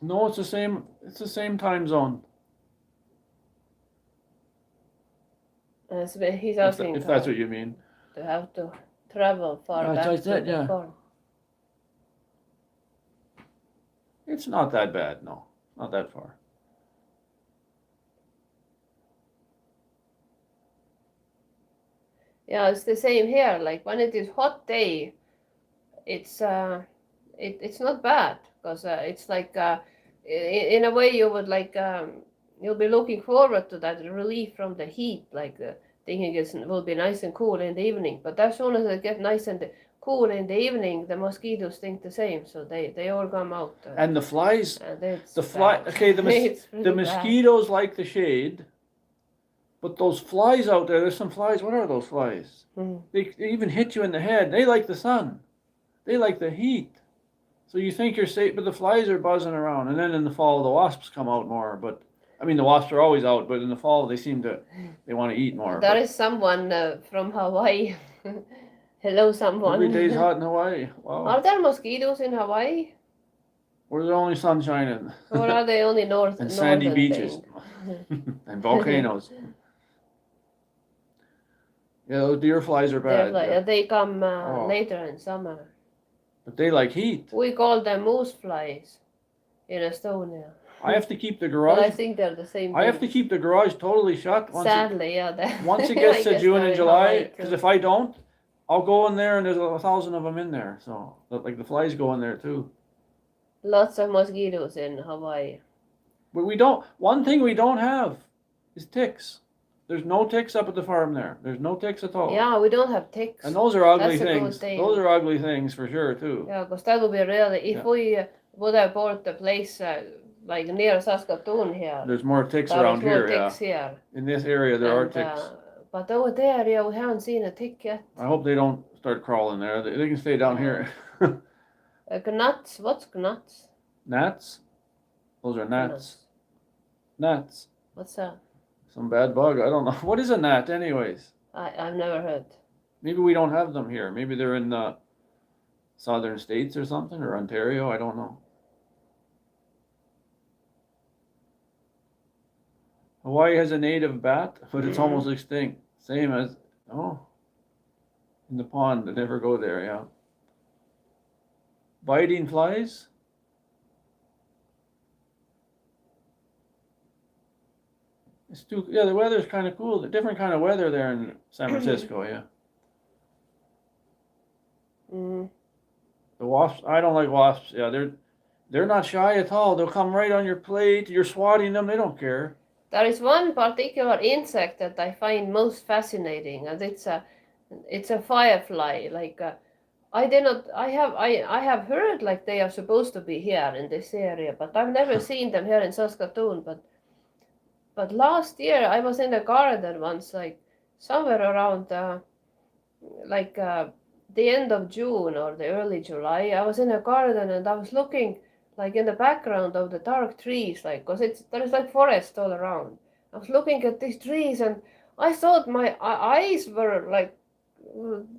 No, it's the same. It's the same time zone. He's asking If that's what you mean. to have to travel far Yeah, back that's to it, the yeah. farm. It's not that bad. No, not that far. Yeah, it's the same here. Like when it is hot day, it's it's not bad because it's like in a way you would like you'll be looking forward to that relief from the heat, like thinking it will be nice and cool in the evening. But as soon as it gets nice and cool in the evening, the mosquitoes think the same, so they all come out. And the flies, and it's the fly. bad. Okay, It's the really bad. mosquitoes like the shade, but those flies out there. There's some flies. What are those flies? Mm. They even hit you in the head. They like the sun. They like the heat. So you think you're safe, but the flies are buzzing around. And then in the fall, the wasps come out more. But I mean, the wasps are always out, but in the fall, they want to eat more. There is someone from Hawaii. Hello, someone. Every day's hot in Hawaii. Wow. Are there mosquitoes in Hawaii? Where's the only sun shining? Or are they only north And sandy northern beaches. thing? And volcanoes. Yeah, those deer flies are bad. Yeah. They come Oh. later in summer. But they like heat. We call them moose flies in Estonia. I have to keep the But I garage. think they're the same. I have to thing. keep the garage totally shut Sadly, yeah. once it I gets to guess June they're and in July. Hawaii, Because too. if I don't, I'll go in there and there's 1,000 of them in there. So like the flies go in there too. Lots of mosquitoes in Hawaii. But we don't. One thing we don't have is ticks. There's no ticks up at the farm there. There's no ticks at all. Yeah, we don't have ticks. And those are ugly That's a good things. thing. Those are ugly things for sure too. Yeah, because that would be really. If Yeah. we would have bought the place like near Saskatoon here, There's more ticks there around is more here. Yeah. ticks here. In this area, there are And, ticks. But over there, yeah, we haven't seen a tick yet. I hope they don't start crawling there. They can stay down here. Gnuts, what's gnuts? Gnats? Those are gnats. Gnats. What's that? Some bad bug. I don't know. What is a gnat, anyways? I've never heard. Maybe we don't have them here. Maybe they're in the southern states or something, or Ontario. I don't know. Hawaii has a native bat, but it's almost extinct. Same as, in the pond. They never go there, yeah. biting flies. It's too, yeah, the weather's kind of cool. The different kind of weather there in San Francisco, yeah. Mm. The wasps, I don't like wasps. Yeah, they're not shy at all. They'll come right on your plate. You're swatting them. They don't care. There is one particular insect that I find most fascinating, and it's a firefly. Like I have heard like they are supposed to be here in this area, but I've never seen them here in Saskatoon. But last year I was in a garden once, like somewhere around like the end of June or the early July. I was in a garden and I was looking like in the background of the dark trees, like because there's like forest all around. I was looking at these trees and I thought my eyes were like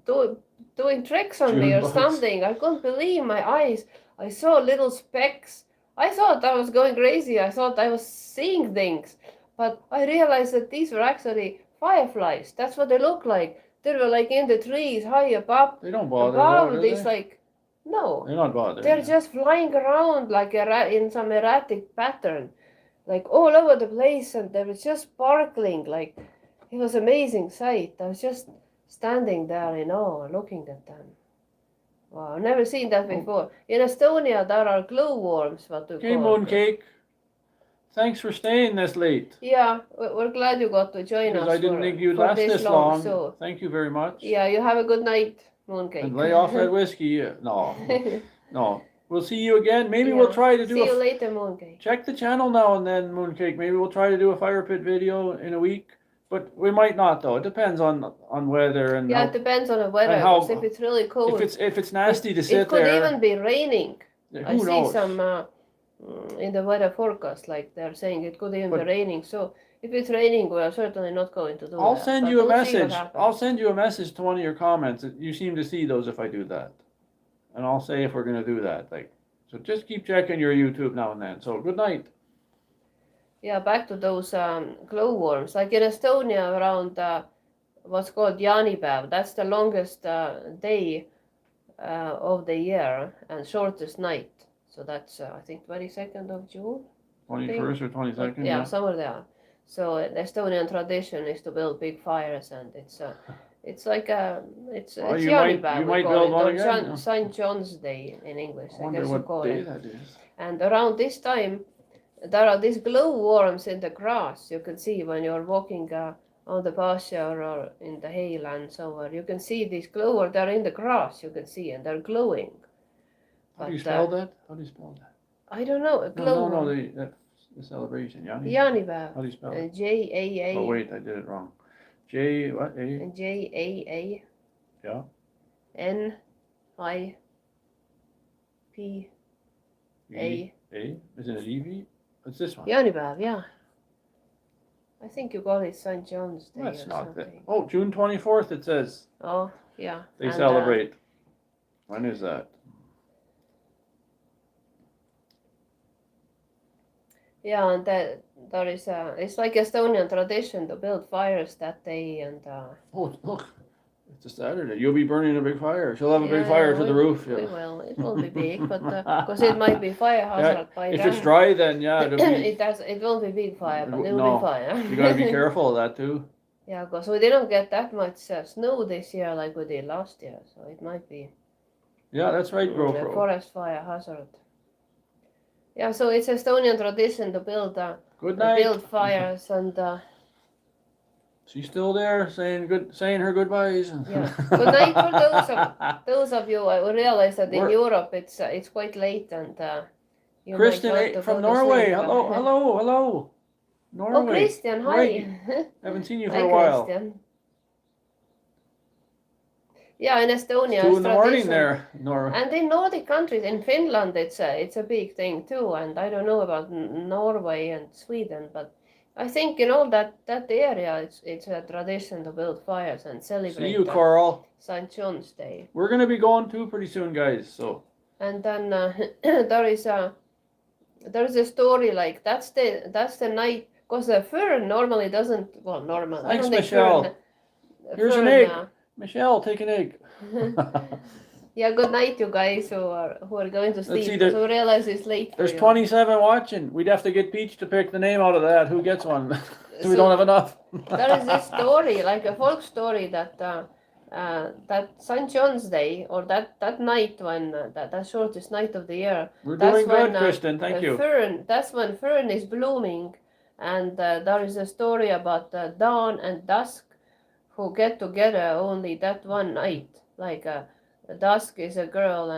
doing tricks on me June or bugs. something. I couldn't believe my eyes. I saw little specks. I thought I was going crazy. I thought I was seeing things. But I realized that these were actually fireflies. That's what they look like. They were like in the trees high above. They don't bother. Above though, do this, they? like, no. They're not bothering. They're you. just flying around like in some erratic pattern. Like all over the place. And they were just sparkling. Like, it was an amazing sight. I was just standing there in awe looking at them. Wow, I've never seen that before. In Estonia, there are glowworms, what we Okay, call them. Mooncake. Thanks for staying this late. Yeah, we're glad you got to join Because us. I didn't think you'd for last this long. long. So, Thank you very much. yeah, you have a good night, Mooncake. And lay off that whiskey. No, no. We'll see you again. Maybe we'll try to do See you later, Mooncake. Check the channel now and then, Mooncake. Maybe we'll try to do a fire pit video in a week. But we might not though. It depends on weather and Yeah, how, it depends on the weather. and how- 'Cause if it's really cold, if it's nasty to sit it could there. even be raining. Who I see knows? some in the weather forecast, like they're saying it could even be raining. So if it's raining, we are certainly not going to do I'll that. send But you a we'll see what message. happens. I'll send you a message to one of your comments. You seem to see those if I do that, and I'll say if we're going to do that. Like, so just keep checking your YouTube now and then. So good night. Yeah, back to those glowworms. Like in Estonia, around what's called Jaanipäev. That's the longest day of the year and shortest night. So that's I think 22nd of June. 21st or 22nd. Yeah, somewhere there. So the Estonian tradition is to build big fires, and it's like it's Well, it's you Jaanipäev. might We call build it, one or again. St. John's Day in English. I I wonder guess you what call day it. that is. And around this time, there are these glowworms in the grass. You can see when you're walking on the pasture or in the hayland somewhere. You can see these glowworms. They're in the grass. You can see, and they're glowing. How do you spell that? How do you spell that? I don't know. A No, glowworm. the celebration. Jaanipäev. Jaanipäev. How do you spell it? J-A-A. Oh wait, I did it wrong. J what? A? J-A-A. Yeah. N-I-P-A. A? Isn't it EV? What's this one? Jaanipäev, yeah. I think you call it St. John's Day That's or not something. that. Oh, June 24th it says. Oh, yeah. They And, celebrate. When is that? Yeah, and there is it's like Estonian tradition to build fires that day, and Oh, look. It's a Saturday. You'll be burning a big fire. She'll have a big yeah, fire to the roof. We Yeah. will. It will be big, but because it might be fire hazard by If then. it's dry, then yeah, it'll be, It won't be big fire, but it will No. be fire. you gotta be careful of that too. Yeah, because we didn't get that much snow this year like we did last year, so it might be Yeah, that's right, a GoPro. forest fire hazard. Yeah, so it's Estonian tradition to build Good night. build fires, and She's still there, saying her goodbyes. yeah. Good night for those of you. I realize that in We're- Europe it's quite late, and you Kristen might want to from go to Norway. sleep. Hello. Norway. Oh, Christian, hi. Right. Haven't seen you for Hi, a while. Christian. Yeah, in Estonia, 2 it's in the morning tradition. there, Norway. And in Nordic countries, in Finland, it's a big thing too. And I don't know about Norway and Sweden, but I think in all that area, it's a tradition to build fires and See celebrate you, Carl. St. John's Day. We're gonna be going too pretty soon, guys. So And then there's a story like that's the night, because the fern normally doesn't. Well, normal. I Thanks, don't think Michelle. fern- Here's an fern, egg. Michelle, take an egg. Yeah, good night, you guys who are going to sleep. see, Because we realize it's late. for There's you. 27 watching. We'd have to get Peach to pick the name out of that. Who gets one? So we So don't have enough. There is this story, like a folk story, that that St. John's Day, or that night when that shortest night of the year. We're That's doing good, when, Kristen. Thank you. That's when fern is blooming, and there is a story about dawn and dusk, who get together only that one night. Like dusk is a girl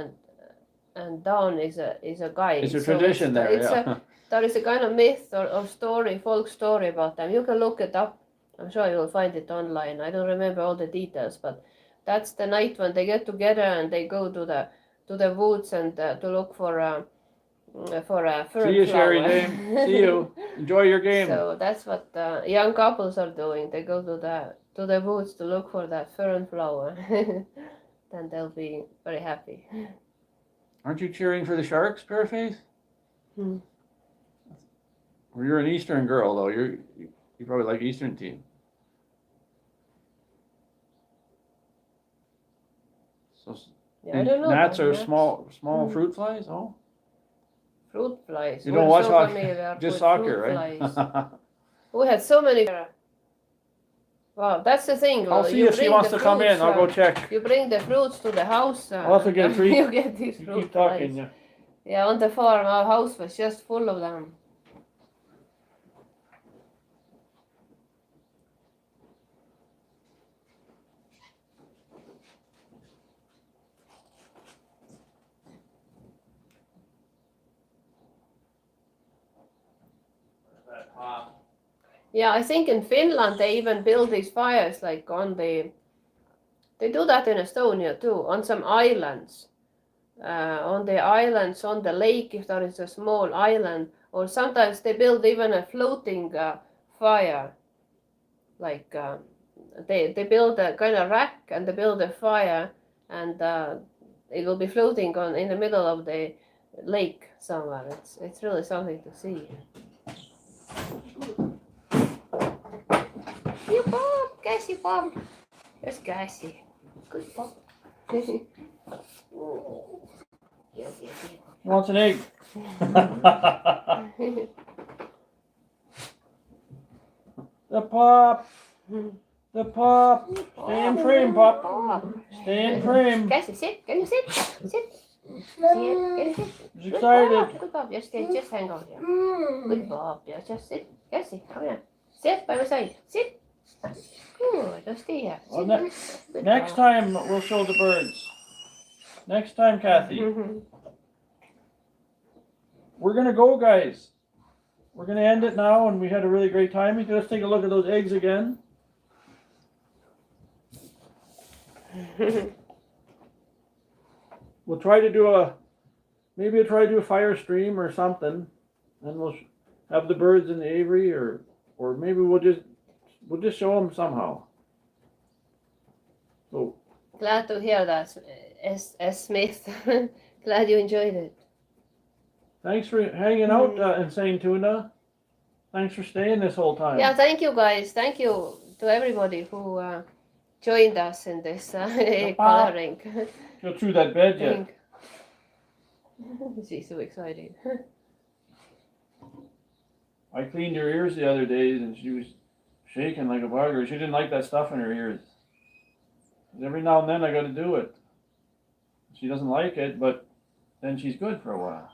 and dawn is a guy. It's a So tradition there. it's Yeah. there is a kind of myth or story, folk story about them. You can look it up. I'm sure you will find it online. I don't remember all the details, but that's the night when they get together and they go to the woods and to look for a fern See you, Sherry flower. Dame. See you. Enjoy your game. So that's what young couples are doing. They go to the woods to look for that fern flower. Then they'll be very happy. Aren't you cheering for the Sharks, Pearface? Hmm. Well, you're an Eastern girl, though. You probably like Eastern team. So Yeah, I don't know. gnats about are gnats. small fruit flies. Oh, Fruit flies. you don't We're watch so hockey, familiar just with soccer, fruit right? flies. We had so many. Wow, that's the thing. I'll see if she bring wants the to come in. fruits, I'll go check. You bring the fruits to the house. I'll have to get a treat. You get these You fruit keep talking. flies. Yeah. Yeah, on the farm, our house was just full of them. Yeah, I think in Finland they even build these fires like they do that in Estonia too, on some islands. On the islands, on the lake, if there is a small island, or sometimes they build even a floating fire. Like they build a kind of rack and they build a fire, and it will be floating in the middle of the lake somewhere. It's really something to see. You Bob, Cassie Bob. There's Cassie. Good Bob. Yes, yes, He wants an egg. yes. The pup. The pup. Stay in frame, pup. Bob. Stay in frame. Cassie, sit. Can you sit? Sit. Can you sit? He's Good excited. Bob. Good Bob. Just hang on here. Good Bob. Yeah, just sit. Cassie, come here. Sit by my side. Sit. Good. Just stay here. Well, Good Next Bob. time we'll show the birds. Next time, Kathy. We're gonna go, guys. We're gonna end it now, and we had a really great time. Let's take a look at those eggs again. We'll try to do maybe try to do a fire stream or something, and we'll have the birds in the aviary, or maybe we'll just show them somehow. So Glad to hear that, S. Smith. Glad you enjoyed it. thanks for hanging out and saying tuna. Thanks for staying this whole time. Yeah, thank you guys. Thank you to everybody who joined us in this coloring Go through that bed yet. thing. She's so excited. I cleaned her ears the other day and she was shaking like a bugger. She didn't like that stuff in her ears. Every now and then I got to do it. She doesn't like it, but then she's good for a while.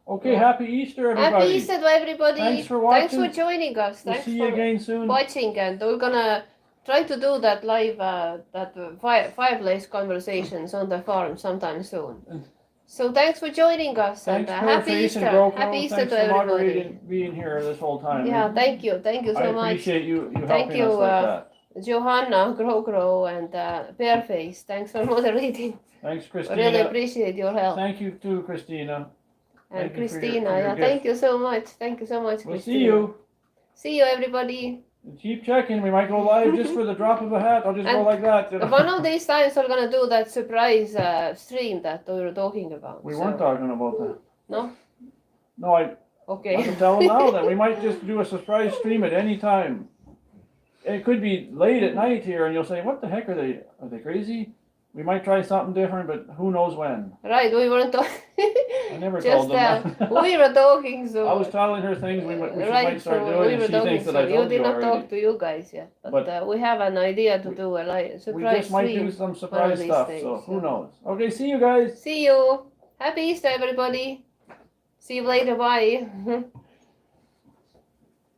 Okay, Yeah. Happy Easter, everybody. Happy Easter to everybody. Thanks for Thanks watching. for joining us. We'll Thanks see you for again soon. watching, and we're gonna try to do that live fireplace conversations on the farm sometime soon. So thanks for joining us, Thanks and for happy Face and Easter. GoPro. Happy Easter Thanks to for everybody. moderating, being here this whole time. Yeah, thank you so I much. appreciate you Thank helping you, us like that. Johanna, Grow, and Pearface. Thanks for moderating. Thanks, I Christina. really appreciate your help. Thank you too, Christina. And thank you for your- Christina, for your yeah, gift. thank you so much. Thank you so much, We'll Christina. see you. See you, everybody. Keep checking. We might go live just for the drop of a hat. I'll just go And like that. you know. One of these times we're gonna do that surprise stream that we were talking about. We so- weren't talking about that. No? No, I can Okay. tell them now that we might just do a surprise stream at any time. It could be late at night here, and you'll say, "What the heck are they? Are they crazy?" We might try something different, but who knows when. Right, we weren't talking. I never Just told them that. we were talking, so I was telling her things we right, might start so doing, we and were she talking. thinks that So I you told did you not already. talk to you guys yet, but But we have an idea to we- do a We surprise just might do stream. some surprise these stuff, days, so who so- knows? Okay, see you guys. See you. Happy Easter, everybody. See you later. Bye.